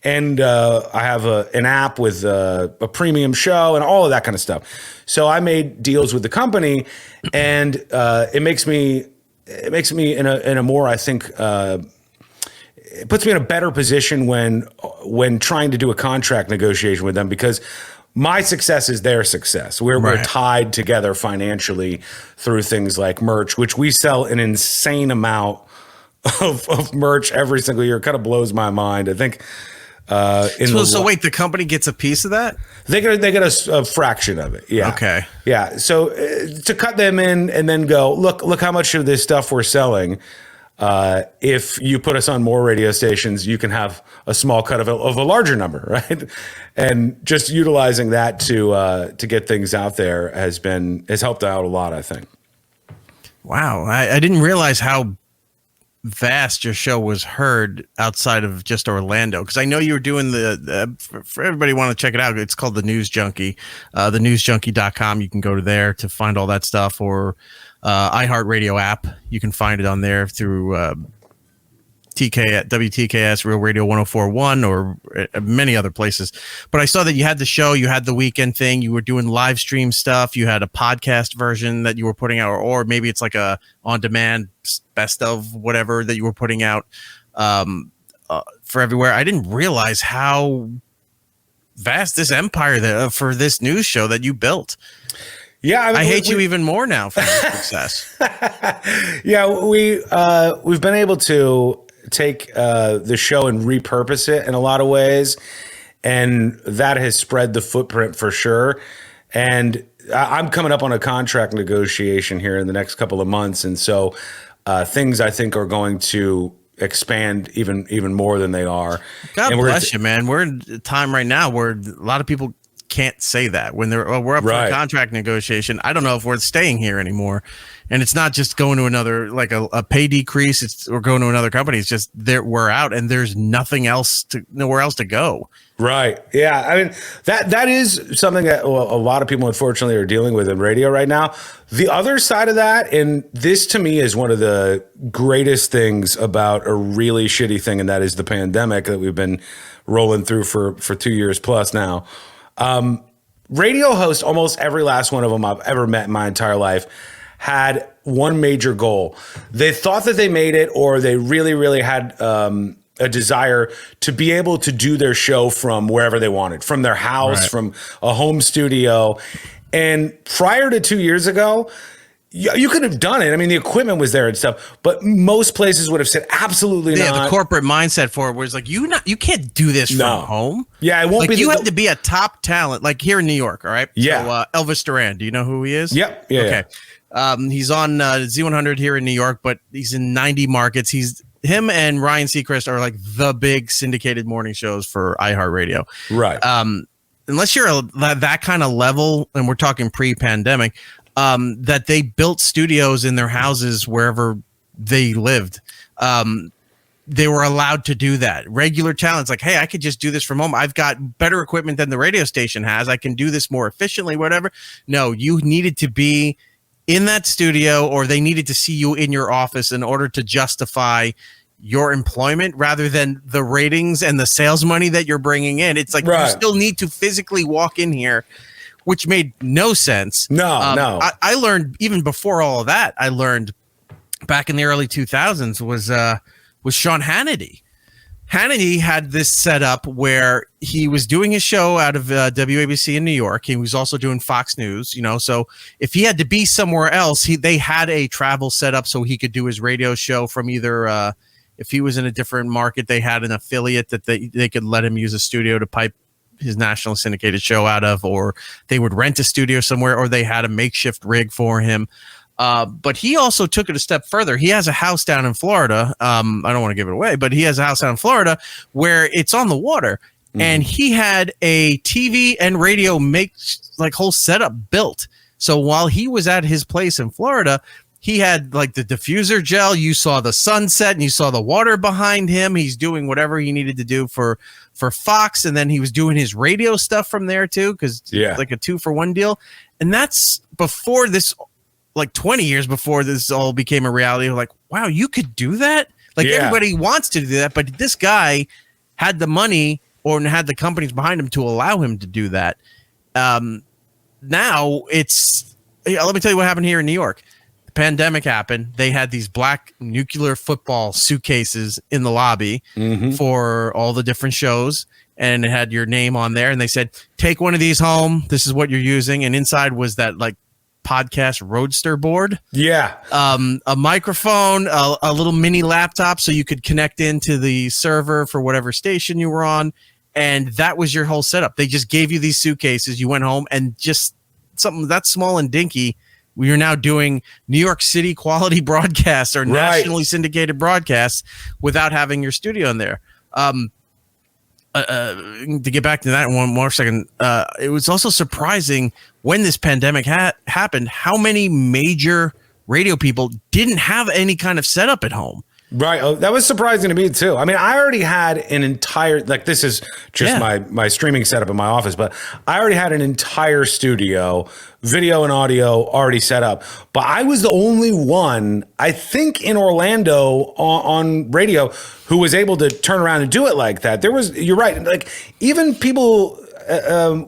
And I have an app with a premium show and all of that kind of stuff. So I made deals with the company, and it makes me in a more, I think, it puts me in a better position when trying to do a contract negotiation with them, because my success is their success. We're tied together financially through things like merch, which we sell an insane amount of merch every single year. It kind of blows my mind. I think. So wait, the company gets a piece of that? They get a fraction of it. Yeah. Okay. Yeah. So to cut them in and then go, look how much of this stuff we're selling. If you put us on more radio stations, you can have a small cut of a larger number, right? And just utilizing that to get things out there has helped out a lot, I think. Wow, I didn't realize how vast your show was heard outside of just Orlando, because I know you were doing for everybody want to check it out, it's called the News Junkie, thenewsjunkie.com. You can go to there to find all that stuff, or iHeartRadio app. You can find it on there through WTKS, Real Radio 104.1, or many other places. But I saw that you had the show, you had the weekend thing, you were doing live stream stuff, you had a podcast version that you were putting out, or maybe it's like a on-demand best of whatever that you were putting out for everywhere. I didn't realize how vast this empire for this news show that you built. Yeah, I hate you even more now for your success. Yeah, we've been able to take the show and repurpose it in a lot of ways, and that has spread the footprint for sure. And I'm coming up on a contract negotiation here in the next couple of months, and so things I think are going to expand even more than they are. God bless you, man. We're in a time right now where a lot of people can't say that when we're up for a contract negotiation. I don't know if we're staying here anymore. And it's not just going to another, like a pay decrease. We're going to another company. It's just we're out and there's nowhere else to go. Right. Yeah. I mean, that is something that a lot of people, unfortunately, are dealing with in radio right now. The other side of that, and this to me is one of the greatest things about a really shitty thing, and that is the pandemic that we've been rolling through for 2 years plus now. Radio hosts, almost every last one of them I've ever met in my entire life, had one major goal. They thought that they made it, or they really, really had a desire to be able to do their show from wherever they wanted, from their house, from a home studio. And prior to 2 years ago, you could have done it. I mean, the equipment was there and stuff, but most places would have said absolutely not. Yeah, the corporate mindset for it was like, you can't do this from home. Yeah, it won't like be. You have to be a top talent, like here in New York. All right. Yeah. So, Elvis Duran. Do you know who he is? Yep. Yeah. Okay. Yeah. He's on Z100 here in New York, but he's in 90 markets. Him and Ryan Seacrest are like the big syndicated morning shows for iHeartRadio. Right. Unless you're that kind of level, and we're talking pre-pandemic, that they built studios in their houses wherever they lived. They were allowed to do that. Regular talents like, hey, I could just do this from home. I've got better equipment than the radio station has. I can do this more efficiently, whatever. No, you needed to be in that studio, or they needed to see you in your office in order to justify your employment, rather than the ratings and the sales money that you're bringing in. It's like you still need to physically walk in here, which made no sense. No. I learned even before all of that. I learned back in the early 2000s was Sean Hannity. Hannity had this setup where he was doing his show out of WABC in New York. He was also doing Fox News, so if he had to be somewhere else, they had a travel setup so he could do his radio show from either, if he was in a different market, they had an affiliate that they could let him use a studio to pipe his national syndicated show out of, or they would rent a studio somewhere, or they had a makeshift rig for him. But he also took it a step further. He has a house down in Florida. I don't want to give it away, but he has a house down in Florida where it's on the water. And he had a TV and radio whole setup built. So while he was at his place in Florida, he had like the diffuser gel. You saw the sunset and you saw the water behind him. He's doing whatever he needed to do for Fox. And then he was doing his radio stuff from there too, because it's like a 2-for-1 deal. And that's before this, like 20 years before this all became a reality. Like, wow, you could do that? Like everybody wants to do that, but this guy had the money or had the companies behind him to allow him to do that. Now let me tell you what happened here in New York. The pandemic happened. They had these black nuclear football suitcases in the lobby for all the different shows. And it had your name on there. And they said, take one of these home. This is what you're using. And inside was that like podcast roadster board. A microphone, a little mini laptop so you could connect into the server for whatever station you were on. And that was your whole setup. They just gave you these suitcases. You went home and just something that small and dinky. We are now doing New York City quality broadcasts or nationally syndicated broadcasts without having your studio in there. To get back to that one more second, it was also surprising when this pandemic happened, how many major radio people didn't have any kind of setup at home. Right. Oh, that was surprising to me too. I mean, I already had an entire, like this is just my streaming setup in my office, but I already had an entire studio, video and audio already set up. But I was the only one, I think, in Orlando on radio who was able to turn around and do it like that. You're right. Like even people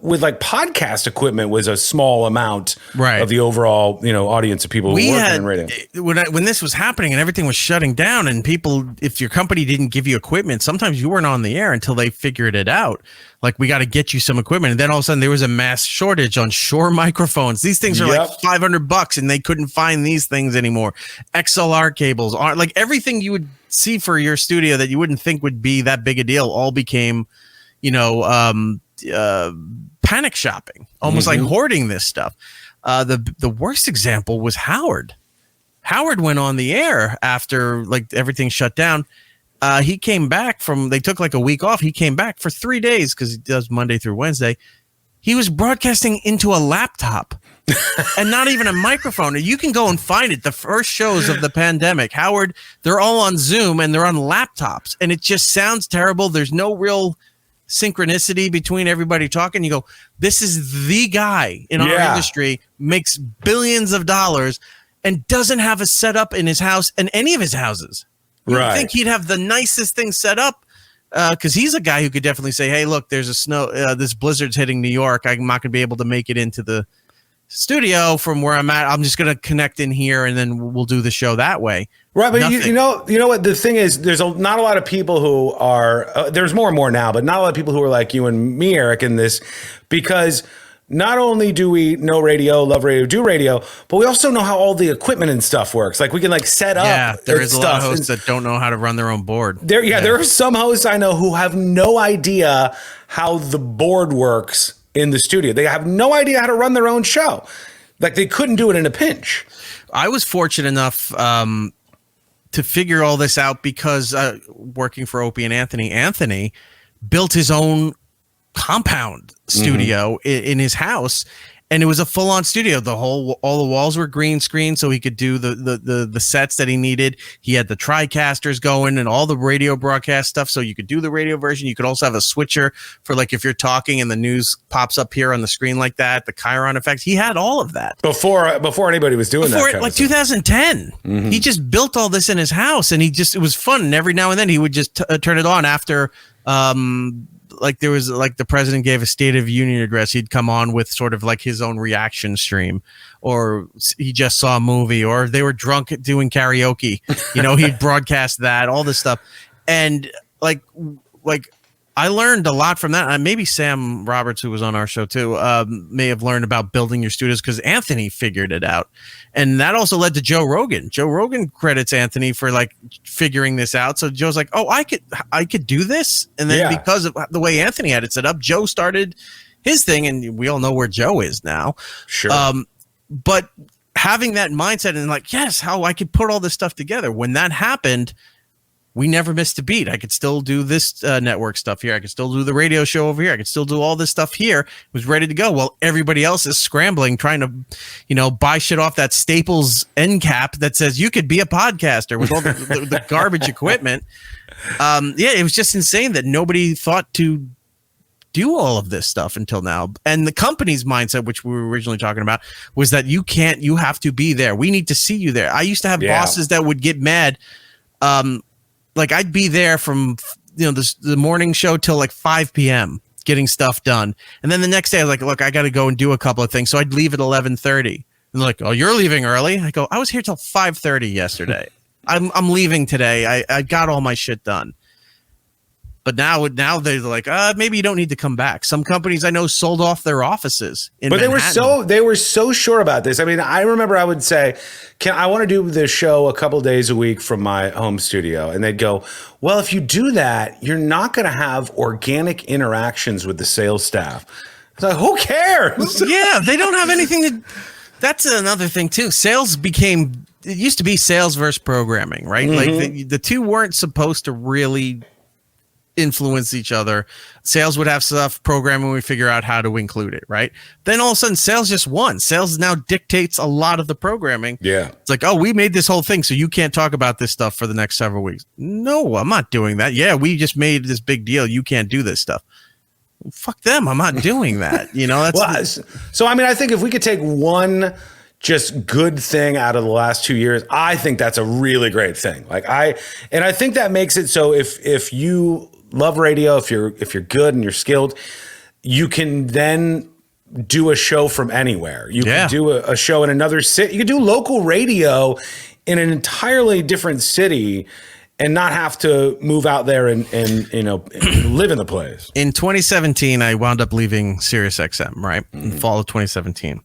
with like podcast equipment was a small amount of the overall, audience of people who work in radio. When this was happening and everything was shutting down, and people, if your company didn't give you equipment, sometimes you weren't on the air until they figured it out. Like, we got to get you some equipment. And then all of a sudden there was a mass shortage on Shure microphones. These things are like $500 and they couldn't find these things anymore. XLR cables are like everything you would see for your studio that you wouldn't think would be that big a deal all became, panic shopping, almost like hoarding this stuff. The worst example was Howard. Howard went on the air after like everything shut down. He came back they took like a week off. He came back for 3 days because he does Monday through Wednesday. He was broadcasting into a laptop and not even a microphone. You can go and find it. The first shows of the pandemic, Howard, they're all on Zoom and they're on laptops, and it just sounds terrible. There's no real synchronicity between everybody talking. You go, this is the guy in our industry, makes billions of dollars and doesn't have a setup in his house and any of his houses. You would think he'd have the nicest thing set up, because he's a guy who could definitely say, hey, look, there's this blizzard's hitting New York. I'm not going to be able to make it into the studio from where I'm at. I'm just going to connect in here and then we'll do the show that way. Right, but you know what the thing is, there's not a lot of people who are there's more and more now, but not a lot of people who are like you and me, Eric, in this, because not only do we know radio, love radio, do radio, but we also know how all the equipment and stuff works. Like we can like set up. Yeah, there is a lot of hosts that don't know how to run their own board. There are some hosts I know who have no idea how the board works in the studio. They have no idea how to run their own show. Like they couldn't do it in a pinch. I was fortunate enough to figure all this out because working for Opie and Anthony built his own compound studio in his house, and it was a full-on studio. All the walls were green screen, so he could do the sets that he needed. He had the TriCasters going and all the radio broadcast stuff, so you could do the radio version. You could also have a switcher for like if you're talking and the news pops up here on the screen like that, the Chiron effect. He had all of that before anybody was doing that. Like 2010, he just built all this in his house, and it was fun. And every now and then he would just turn it on after. Like there was like the president gave a State of Union address, he'd come on with sort of like his own reaction stream, or he just saw a movie, or they were drunk doing karaoke, he'd broadcast that, all this stuff. And like I learned a lot from that. Maybe Sam Roberts, who was on our show too, may have learned about building your studios because Anthony figured it out. And that also led to Joe Rogan. Joe Rogan credits Anthony for like figuring this out. So Joe's like, oh, I could do this. And then because of the way Anthony had it set up, Joe started his thing, and we all know where Joe is now. Sure. But having that mindset and like, yes, how I could put all this stuff together. When that happened, we never missed a beat. I could still do this network stuff here. I could still do the radio show over here. I could still do all this stuff here. It was ready to go. While everybody else is scrambling, trying to, buy shit off that Staples end cap that says you could be a podcaster with all the garbage equipment. It was just insane that nobody thought to do all of this stuff until now. And the company's mindset, which we were originally talking about, was that you have to be there. We need to see you there. I used to have bosses that would get mad. Like I'd be there from the morning show till like 5 p.m. getting stuff done, and then the next day I was like, look, I got to go and do a couple of things. So I'd leave at 11:30. And they're like, oh, you're leaving early? I go, I was here till 5:30 yesterday. I'm leaving today. I got all my shit done. But now they're like, maybe you don't need to come back. Some companies I know sold off their offices in Manhattan. They were so sure about this. I mean, I remember I would say, I want to do the show a couple days a week from my home studio. And they'd go, well, if you do that, you're not going to have organic interactions with the sales staff. I was like, who cares? Yeah, they don't have anything to. That's another thing too. Sales became, it used to be sales versus programming, right? Like the two weren't supposed to really influence each other. Sales would have stuff, programming would figure out how to include it, right? Then all of a sudden sales just won. Sales now dictates a lot of the programming. Yeah. It's like, oh, we made this whole thing so you can't talk about this stuff for the next several weeks. No, I'm not doing that. Yeah, we just made this big deal. You can't do this stuff. Well, fuck them. I'm not doing that. That's so I mean, I think if we could take one just good thing out of the last 2 years, I think that's a really great thing. I think that makes it so if you love radio, if you're good and you're skilled, you can then do a show from anywhere. You can do a show in another city. You can do local radio in an entirely different city and not have to move out there and live in the place. In 2017, I wound up leaving SiriusXM, right? In fall of 2017.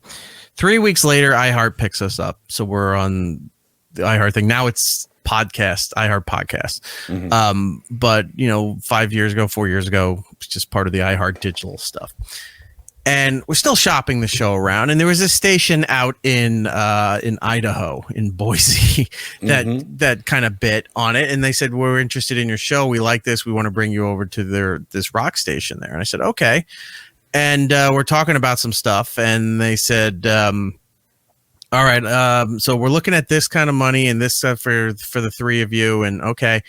3 weeks later, iHeart picks us up. So we're on the iHeart thing. Now it's iHeart podcast. But 4 years ago, it's just part of the iHeart digital stuff. And we're still shopping the show around. And there was a station out in Idaho, in Boise, that kind of bit on it. And they said, we're interested in your show. We like this. We want to bring you over to this rock station there. And I said, okay. and we're talking about some stuff, and they said, all right, so we're looking at this kind of money and this for the three of you, and okay.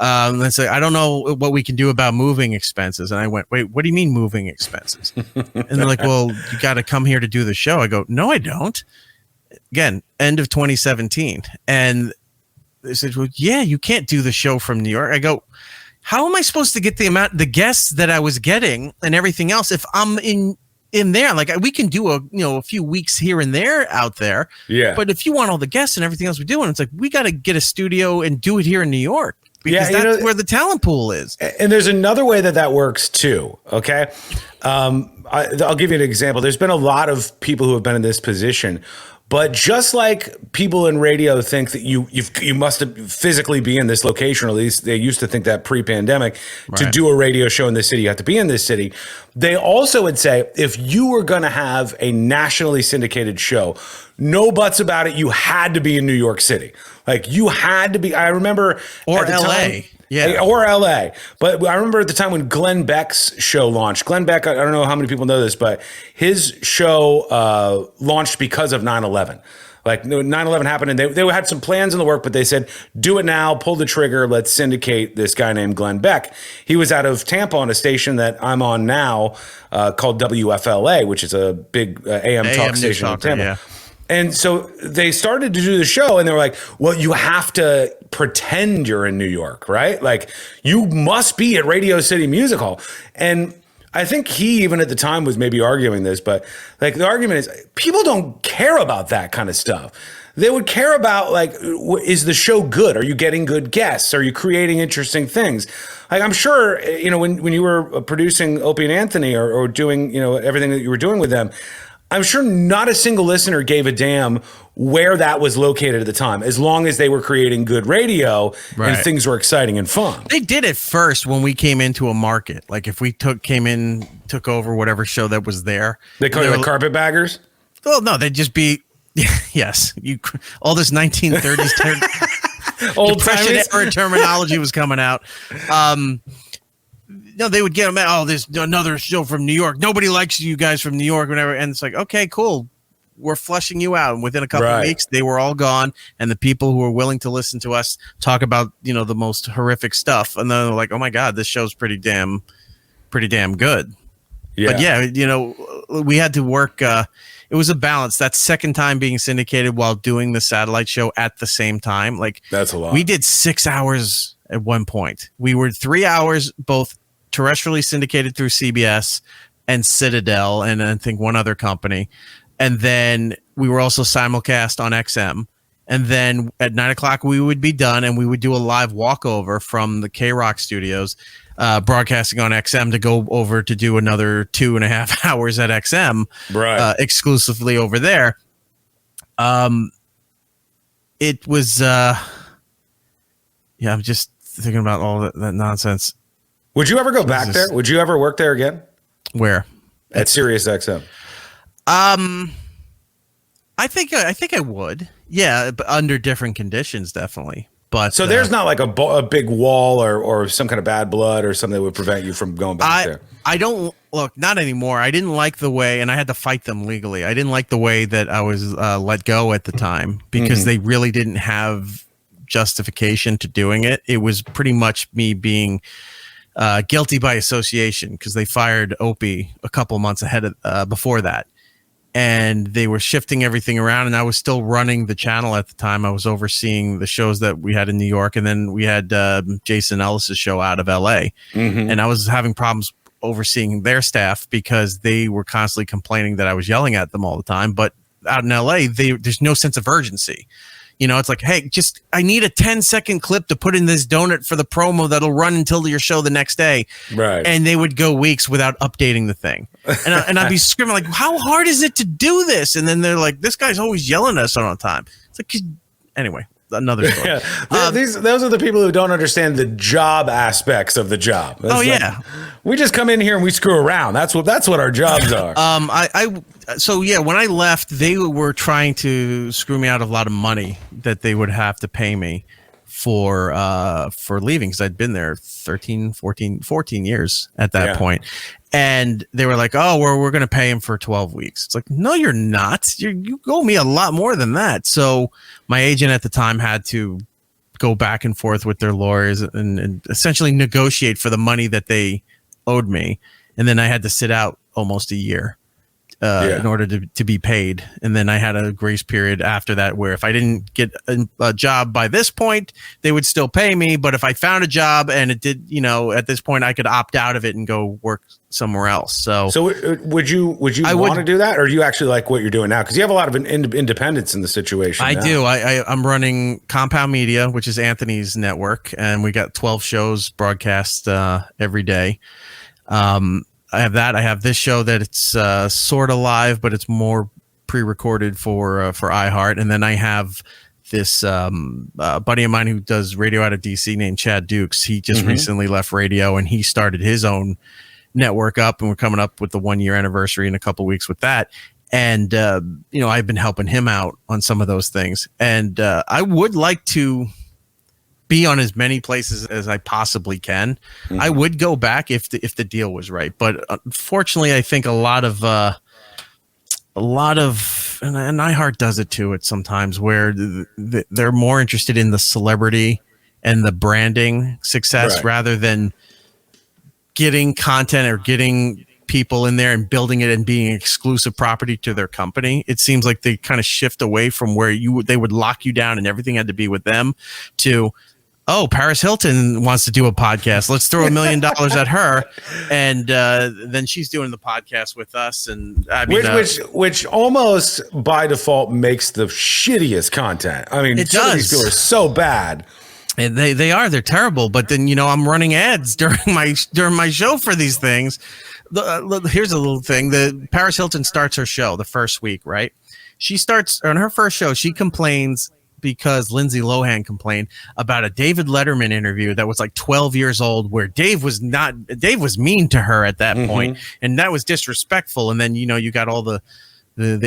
Let's say, I don't know what we can do about moving expenses. And I went, wait, what do you mean moving expenses? And they're like, well, you got to come here to do the show. I go, no, I don't. Again, end of 2017. And they said, well, yeah, you can't do the show from New York. I go, how am I supposed to get the guests that I was getting and everything else if I'm in there? Like, we can do a few weeks here and there out there. Yeah. But if you want all the guests and everything else we're doing, it's like, we got to get a studio and do it here in New York. Because that's where the talent pool is. And there's another way that works too. Okay. I'll give you an example. There's been a lot of people who have been in this position, but just like people in radio think that you must physically be in this location, or at least they used to think that pre-pandemic, to do a radio show in this city, you have to be in this city. They also would say, if you were going to have a nationally syndicated show, no buts about it, you had to be in New York City. Like, you had to be. I remember, or at the LA. time, yeah, or LA. But I remember at the time when Glenn Beck's show launched. Glenn Beck, I don't know how many people know this, but his show launched because of 9/11. Like, 9/11 happened, and they had some plans in the work, but they said, do it now, pull the trigger, let's syndicate this guy named Glenn Beck. He was out of Tampa on a station that I'm on now called WFLA, which is a big AM talk station in Tampa. Yeah. And so they started to do the show, and they were like, well, you have to pretend you're in New York, right? Like, you must be at Radio City Music Hall. And I think he, even at the time, was maybe arguing this, but like, the argument is, people don't care about that kind of stuff. They would care about, like, is the show good? Are you getting good guests? Are you creating interesting things? Like, I'm sure, when you were producing Opie and Anthony or doing, everything that you were doing with them, I'm sure not a single listener gave a damn where that was located at the time, as long as they were creating good radio and things were exciting and fun. They did it first when we came into a market. Like, if we took over whatever show that was there. They call you like carpetbaggers? Well, no, they'd just be, yes. All this 1930s old Depression era terminology was coming out. No, they would get them. Oh, there's another show from New York. Nobody likes you guys from New York, whatever. And it's like, okay, cool. We're flushing you out. And within a couple of weeks, they were all gone. And the people who were willing to listen to us talk about, the most horrific stuff. And then they're like, oh my God, this show's pretty damn good. Yeah. But yeah, we had to work. It was a balance. That second time being syndicated while doing the satellite show at the same time. Like, that's a lot. We did 6 hours at one point. We were 3 hours, both terrestrially syndicated through CBS and Citadel, and I think one other company. And then we were also simulcast on XM. And then at 9 o'clock, we would be done, and we would do a live walkover from the K-Rock studios, broadcasting on XM, to go over to do another 2.5 hours at XM, exclusively over there. It was, I'm just thinking about all that nonsense. Would you ever go back there? Would you ever work there again? Where? At Sirius XM. I think I would. Yeah, but under different conditions, definitely. But so there's not like a big wall or some kind of bad blood or something that would prevent you from going back there. I don't look, not anymore. I didn't like the way, and I had to fight them legally. I didn't like the way that I was let go at the time, because they really didn't have justification to doing it. It was pretty much me being guilty by association, because they fired Opie a couple months ahead of before that, and they were shifting everything around, and I was still running the channel at the time. I was overseeing the shows that we had in New York, and then we had Jason Ellis's show out of LA, and I was having problems overseeing their staff because they were constantly complaining that I was yelling at them all the time. But out in LA, there's no sense of urgency. It's like, hey, I need a 10-second clip to put in this donut for the promo that'll run until your show the next day. Right. And they would go weeks without updating the thing. And I'd be screaming like, how hard is it to do this? And then they're like, this guy's always yelling at us all the time. It's like, anyway, another story. Those are the people who don't understand the job aspects of the job. We just come in here and we screw around. That's what our jobs are. So yeah, when I left, they were trying to screw me out of a lot of money that they would have to pay me for leaving, because I'd been there 14 years at that point. And they were like, oh, we're going to pay him for 12 weeks. It's like, no, you're not. You owe me a lot more than that. So my agent at the time had to go back and forth with their lawyers and essentially negotiate for the money that they owed me. And then I had to sit out almost a year in order to be paid. And then I had a grace period after that where if I didn't get a job by this point, they would still pay me. But if I found a job and it did, at this point I could opt out of it and go work somewhere else. So would you want to do that, or do you actually like what you're doing now? Because you have a lot of independence in the situation. I do. I'm running Compound Media, which is Anthony's network, and we got 12 shows broadcast every day. I have that. I have this show that it's sort of live, but it's more pre-recorded for iHeart. And then I have this buddy of mine who does radio out of DC named Chad Dukes. He just recently left radio and he started his own network up, and we're coming up with the 1 year anniversary in a couple weeks with that. And I've been helping him out on some of those things. And I would like to be on as many places as I possibly can. I would go back if the deal was right, but unfortunately, I think a lot of and iHeart does it too. At sometimes where they're more interested in the celebrity and the branding success rather than getting content or getting people in there and building it and being exclusive property to their company. It seems like they kind of shift away from where they would lock you down and everything had to be with them to, oh, Paris Hilton wants to do a podcast. Let's throw $1 million at her. And then she's doing the podcast with us. And I mean, which almost by default makes the shittiest content. I mean, it some does. of these people are so bad. And they're terrible. But then, I'm running ads during my show for these things. Here's a little thing. The Paris Hilton starts her show the first week, right? She starts on her first show. She complains because Lindsay Lohan complained about a David Letterman interview that was like 12 years old, where Dave was mean to her at that point, and that was disrespectful. And then, you got all the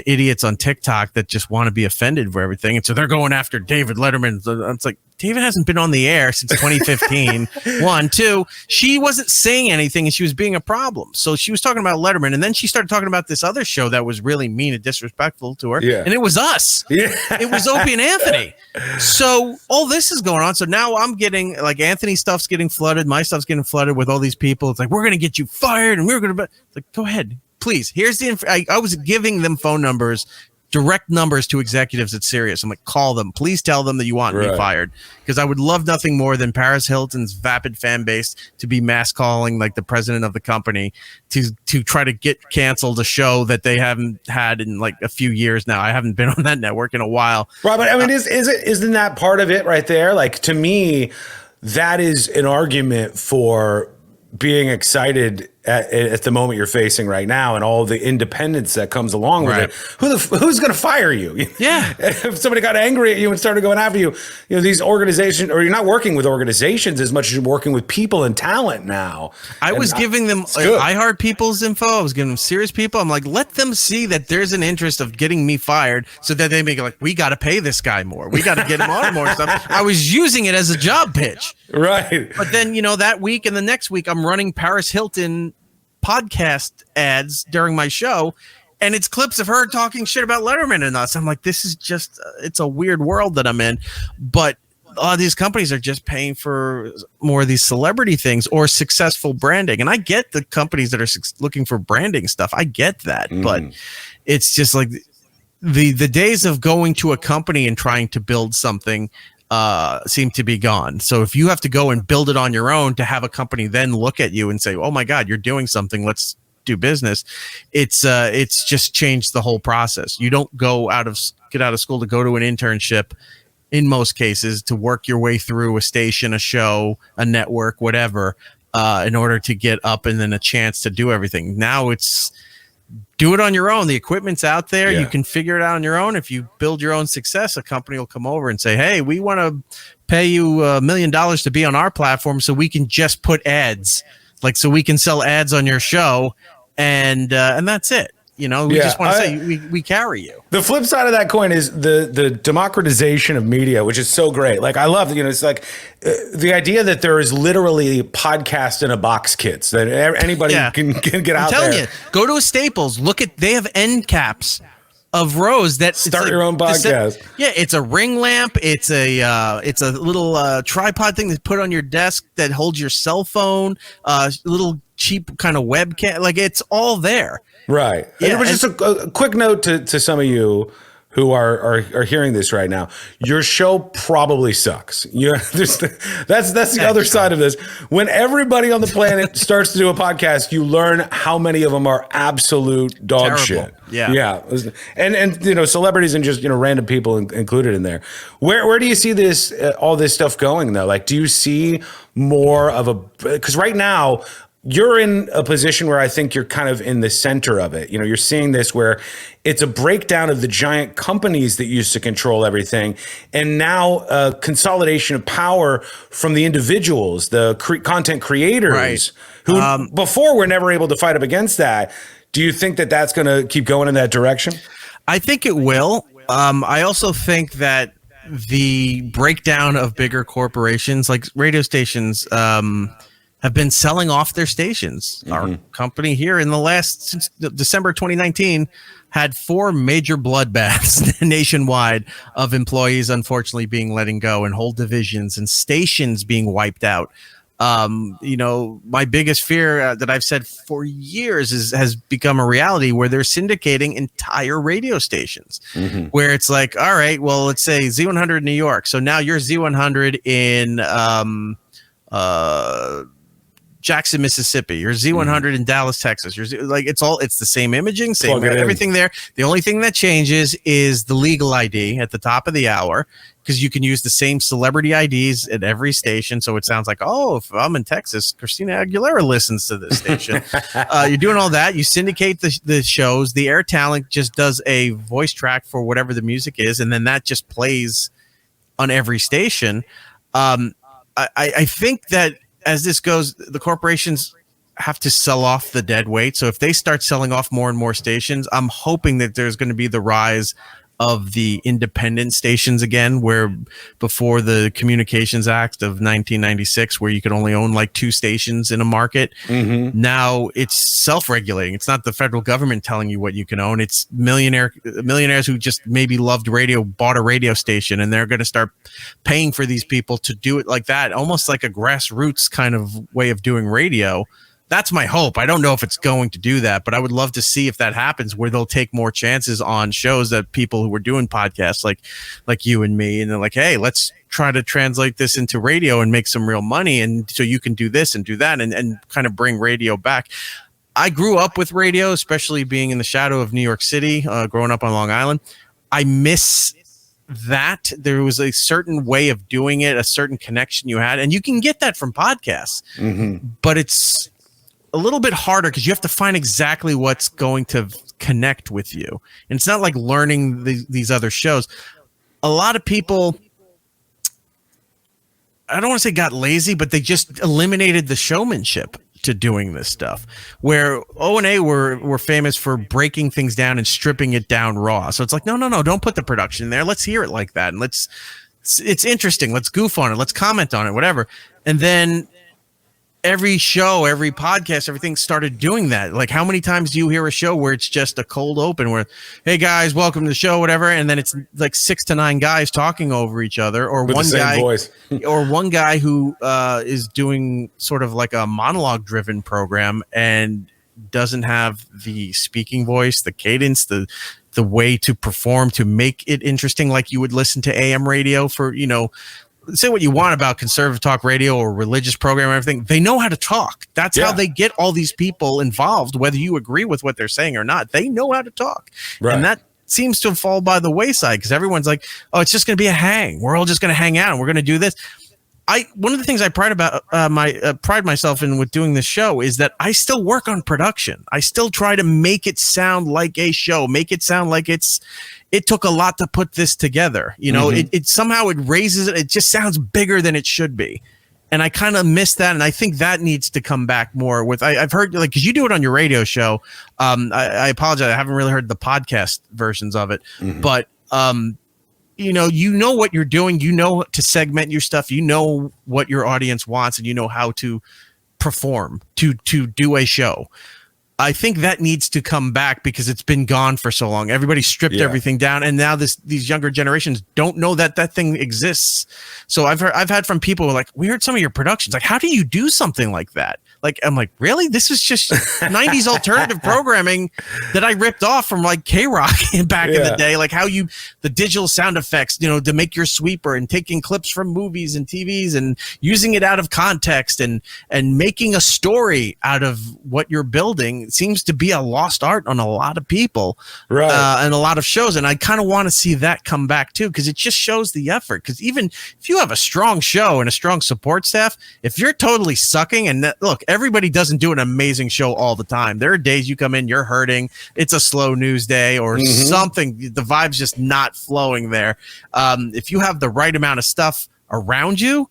idiots on TikTok that just want to be offended for everything. And so they're going after David Letterman. It's like, David hasn't been on the air since 2015. One, two, she wasn't saying anything and she was being a problem. So she was talking about Letterman, and then she started talking about this other show that was really mean and disrespectful to her. Yeah. And it was us. Yeah. It was Opie and Anthony. So all this is going on. So now I'm getting, like, Anthony stuff's getting flooded. My stuff's getting flooded with all these people. It's like, we're going to get you fired and we're going to, like, go ahead. Please, here's the I was giving them phone numbers, direct numbers to executives at Sirius. I'm like, call them. Please tell them that you want me fired, because I would love nothing more than Paris Hilton's vapid fan base to be mass calling like the president of the company to try to get canceled a show that they haven't had in like a few years now. I haven't been on that network in a while. Right, but I mean, isn't that part of it right there? Like, to me, that is an argument for being excited at the moment you're facing right now and all the independence that comes along with it. Who's going to fire you? Yeah. If somebody got angry at you and started going after you, these organizations, or you're not working with organizations as much as you're working with people and talent now. I was giving them iHeart people's info. I was giving them serious people. I'm like, let them see that there's an interest of getting me fired, so that they make it like, we got to pay this guy more. We got to get him on more stuff. I was using it as a job pitch. Right. But then, that week and the next week, I'm running Paris Hilton podcast ads during my show, and it's clips of her talking shit about Letterman and us. I'm like, this is just, it's a weird world that I'm in. But a lot of these companies are just paying for more of these celebrity things or successful branding. And I get the companies that are looking for branding stuff. I get that. But it's just like the days of going to a company and trying to build something seem to be gone. So if you have to go and build it on your own to have a company then look at you and say, oh my God, you're doing something, let's do business. It's just changed the whole process. You don't get out of school to go to an internship in most cases to work your way through a station, a show, a network, whatever, in order to get up and then a chance to do everything. Now it's do it on your own. The equipment's out there. You can figure it out on your own. If you build your own success, a company will come over and say, hey, we want to pay you $1 million to be on our platform so we can just put ads, so we can sell ads on your show. And that's it. You know, we just want to say we carry you. The flip side of that coin is the democratization of media, which is so great. Like I love, it's like the idea that there is literally podcast in a box kits that anybody can get out there. I'm telling you, go to a Staples, they have end caps of rows that start your own podcast. It's a ring lamp. It's a little tripod thing to put on your desk that holds your cell phone, little cheap kind of webcam. Like it's all there. Right. Yeah, it was just a quick note to some of you who are hearing this right now. Your show probably sucks. That's the other side of this. When everybody on the planet starts to do a podcast, you learn how many of them are absolute dog shit. Yeah. And celebrities and just random people included in there. Where do you see this all this stuff going though? Like, do you see more of because right now you're in a position where I think you're kind of in the center of it. You're seeing this where it's a breakdown of the giant companies that used to control everything. And now consolidation of power from the individuals, the content creators who before were never able to fight up against that. Do you think that that's going to keep going in that direction? I think it will. I also think that the breakdown of bigger corporations like radio stations, have been selling off their stations. Mm-hmm. Our company here since December 2019 had 4 major bloodbaths nationwide of employees unfortunately being letting go and whole divisions and stations being wiped out. My biggest fear that I've said for years has become a reality where they're syndicating entire radio stations where it's like, all right, well, let's say Z100 in New York. So now you're Z100 in, Jackson, Mississippi, or Z100 in Dallas, Texas. It's the same imaging, same everything there. The only thing that changes is the legal ID at the top of the hour, because you can use the same celebrity IDs at every station. So it sounds like, if I'm in Texas, Christina Aguilera listens to this station. You're doing all that. You syndicate the shows. The air talent just does a voice track for whatever the music is, and then that just plays on every station. I think that as this goes, the corporations have to sell off the dead weight. So if they start selling off more and more stations, I'm hoping that there's going to be the rise of the independent stations again, where before the Communications Act of 1996, where you could only own like 2 stations in a market. Mm-hmm. Now it's self-regulating. It's not the federal government telling you what you can own. It's millionaires who just maybe loved radio, bought a radio station, and they're going to start paying for these people to do it like that, almost like a grassroots kind of way of doing radio. That's my hope. I don't know if it's going to do that, but I would love to see if that happens, where they'll take more chances on shows that people who are doing podcasts like you and me, and they're like, hey, let's try to translate this into radio and make some real money. And so you can do this and do that and kind of bring radio back. I grew up with radio, especially being in the shadow of New York City, growing up on Long Island. I miss that. There was a certain way of doing it, a certain connection you had, and you can get that from podcasts, but it's a little bit harder because you have to find exactly what's going to connect with you. And it's not like learning these other shows. A lot of people, I don't want to say got lazy, but they just eliminated the showmanship to doing this stuff, where O&A were famous for breaking things down and stripping it down raw. So it's like, no, don't put the production there. Let's hear it like that. And it's interesting. Let's goof on it. Let's comment on it, whatever. And then every show, every podcast, everything started doing that. Like, how many times do you hear a show where it's just a cold open where, hey guys, welcome to the show, whatever, and then it's like 6 to 9 guys talking over each other, or with one the same guy voice. or one guy who is doing sort of like a monologue driven program and doesn't have the speaking voice, the cadence, the way to perform to make it interesting, like you would listen to AM radio for, say what you want about conservative talk radio or religious program or everything. They know how to talk. That's how they get all these people involved, whether you agree with what they're saying or not. They know how to talk. Right. And that seems to fall by the wayside because everyone's like, oh, it's just going to be a hang. We're all just going to hang out and we're going to do this. One of the things I pride myself in with doing this show is that I still work on production. I still try to make it sound like a show, make it sound like it took a lot to put this together. It somehow it raises it. It just sounds bigger than it should be. And I kind of miss that, and I think that needs to come back more. I've heard, like, because you do it on your radio show. I apologize, I haven't really heard the podcast versions of it, but you know what you're doing. You know to segment your stuff. You know what your audience wants, and you know how to perform to do a show. I think that needs to come back because it's been gone for so long. Everybody stripped everything down, and now these younger generations don't know that thing exists. So I've had from people who are like, we heard some of your productions. Like, how do you do something like that? Like, I'm like, really? This is just 90s alternative programming that I ripped off from like K-Rock back in the day. Like the digital sound effects, to make your sweeper, and taking clips from movies and TVs and using it out of context and making a story out of what you're building. It seems to be a lost art on a lot of people, right? And a lot of shows. And I kind of want to see that come back too, because it just shows the effort. Because even if you have a strong show and a strong support staff, if you're totally sucking, and look, everybody doesn't do an amazing show all the time. There are days you come in, you're hurting. It's a slow news day or something. The vibe's just not flowing there. If you have the right amount of stuff around you,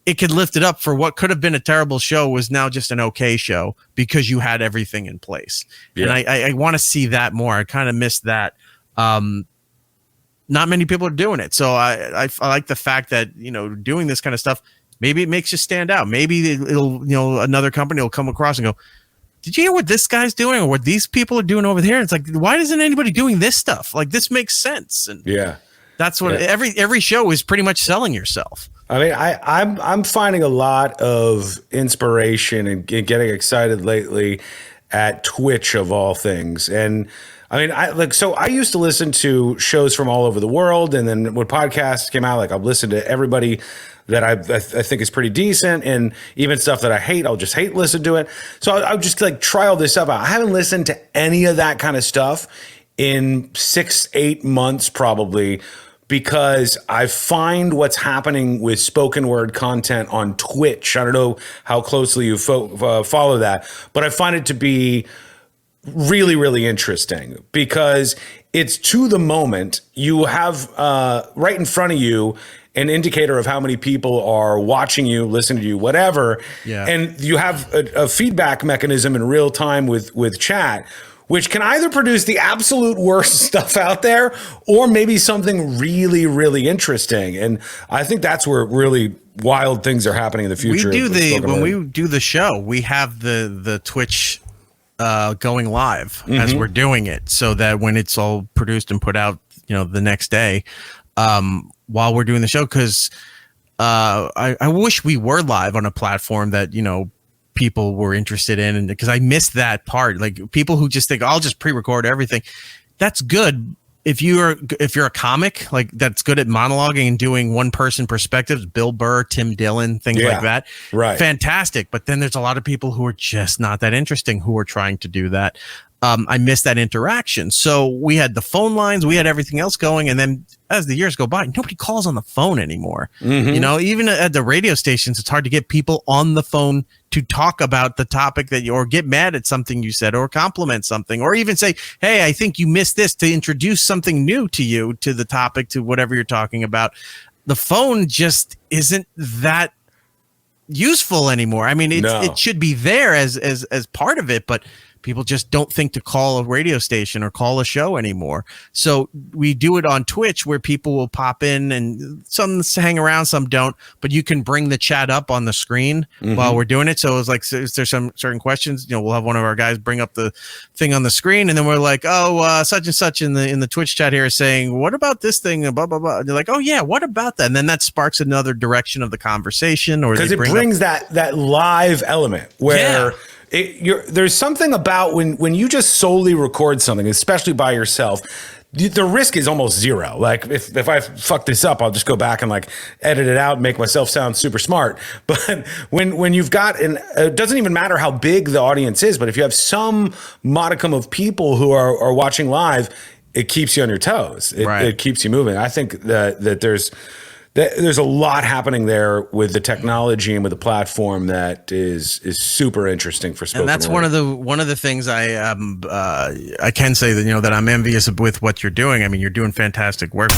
it could lift it up. For what could have been a terrible show was now just an okay show because you had everything in place. And I want to see that more. I kind of miss that. Not many people are doing it. So I like the fact that, doing this kind of stuff, maybe it makes you stand out. Maybe it'll, another company will come across and go, did you hear what this guy's doing or what these people are doing over here? And it's like, why isn't anybody doing this stuff? Like, this makes sense. And that's what every show is pretty much selling yourself. I mean, I'm finding a lot of inspiration and getting excited lately at Twitch of all things. And I mean, I used to listen to shows from all over the world, and then when podcasts came out, like I've listened to everybody that I think is pretty decent, and even stuff that I hate, I'll just listen to it. So I'll just like try all this stuff out. I haven't listened to any of that kind of stuff in 6-8 months probably, because I find what's happening with spoken word content on Twitch. I don't know how closely you follow that, but I find it to be really, really interesting because it's to the moment. You have right in front of you an indicator of how many people are watching you, listening to you, whatever. Yeah. And you have a feedback mechanism in real time with chat, which can either produce the absolute worst stuff out there or maybe something really, really interesting. And I think that's where really wild things are happening in the future. When we do the show, we have the Twitch going live as we're doing it, so that when it's all produced and put out, the next day, while we're doing the show, because I wish we were live on a platform that, people were interested in, and because I missed that part. Like, people who just think, I'll just pre-record everything. That's good if you're a comic, like, that's good at monologuing and doing one person perspectives, Bill Burr, Tim Dillon, things like that. Right. Fantastic. But then there's a lot of people who are just not that interesting who are trying to do that. I missed that interaction. So we had the phone lines, we had everything else going. And then as the years go by, nobody calls on the phone anymore. Even at the radio stations, it's hard to get people on the phone to talk about the topic or get mad at something you said, or compliment something, or even say, hey, I think you missed this, to introduce something new to you, to the topic, to whatever you're talking about. The phone just isn't that useful anymore. I mean, it should be there as part of it, but people just don't think to call a radio station or call a show anymore. So we do it on Twitch, where people will pop in, and some hang around, some don't, but you can bring the chat up on the screen while we're doing it. So it's like, is there some certain questions, we'll have one of our guys bring up the thing on the screen, and then we're like, such and such in the Twitch chat here is saying, what about this thing? Blah, blah, blah. And they're like, oh yeah, what about that? And then that sparks another direction of the conversation, or because it brings that live element where there's something about when you just solely record something, especially by yourself, the risk is almost zero. Like, if I fuck this up, I'll just go back and like edit it out and make myself sound super smart. But when you've got it doesn't even matter how big the audience is, but if you have some modicum of people who are watching live, it keeps you on your toes. It keeps you moving. I think that there's a lot happening there with the technology and with the platform that is super interesting for spoken word. And that's one of the things I can say that that I'm envious with what you're doing. I mean, you're doing fantastic work.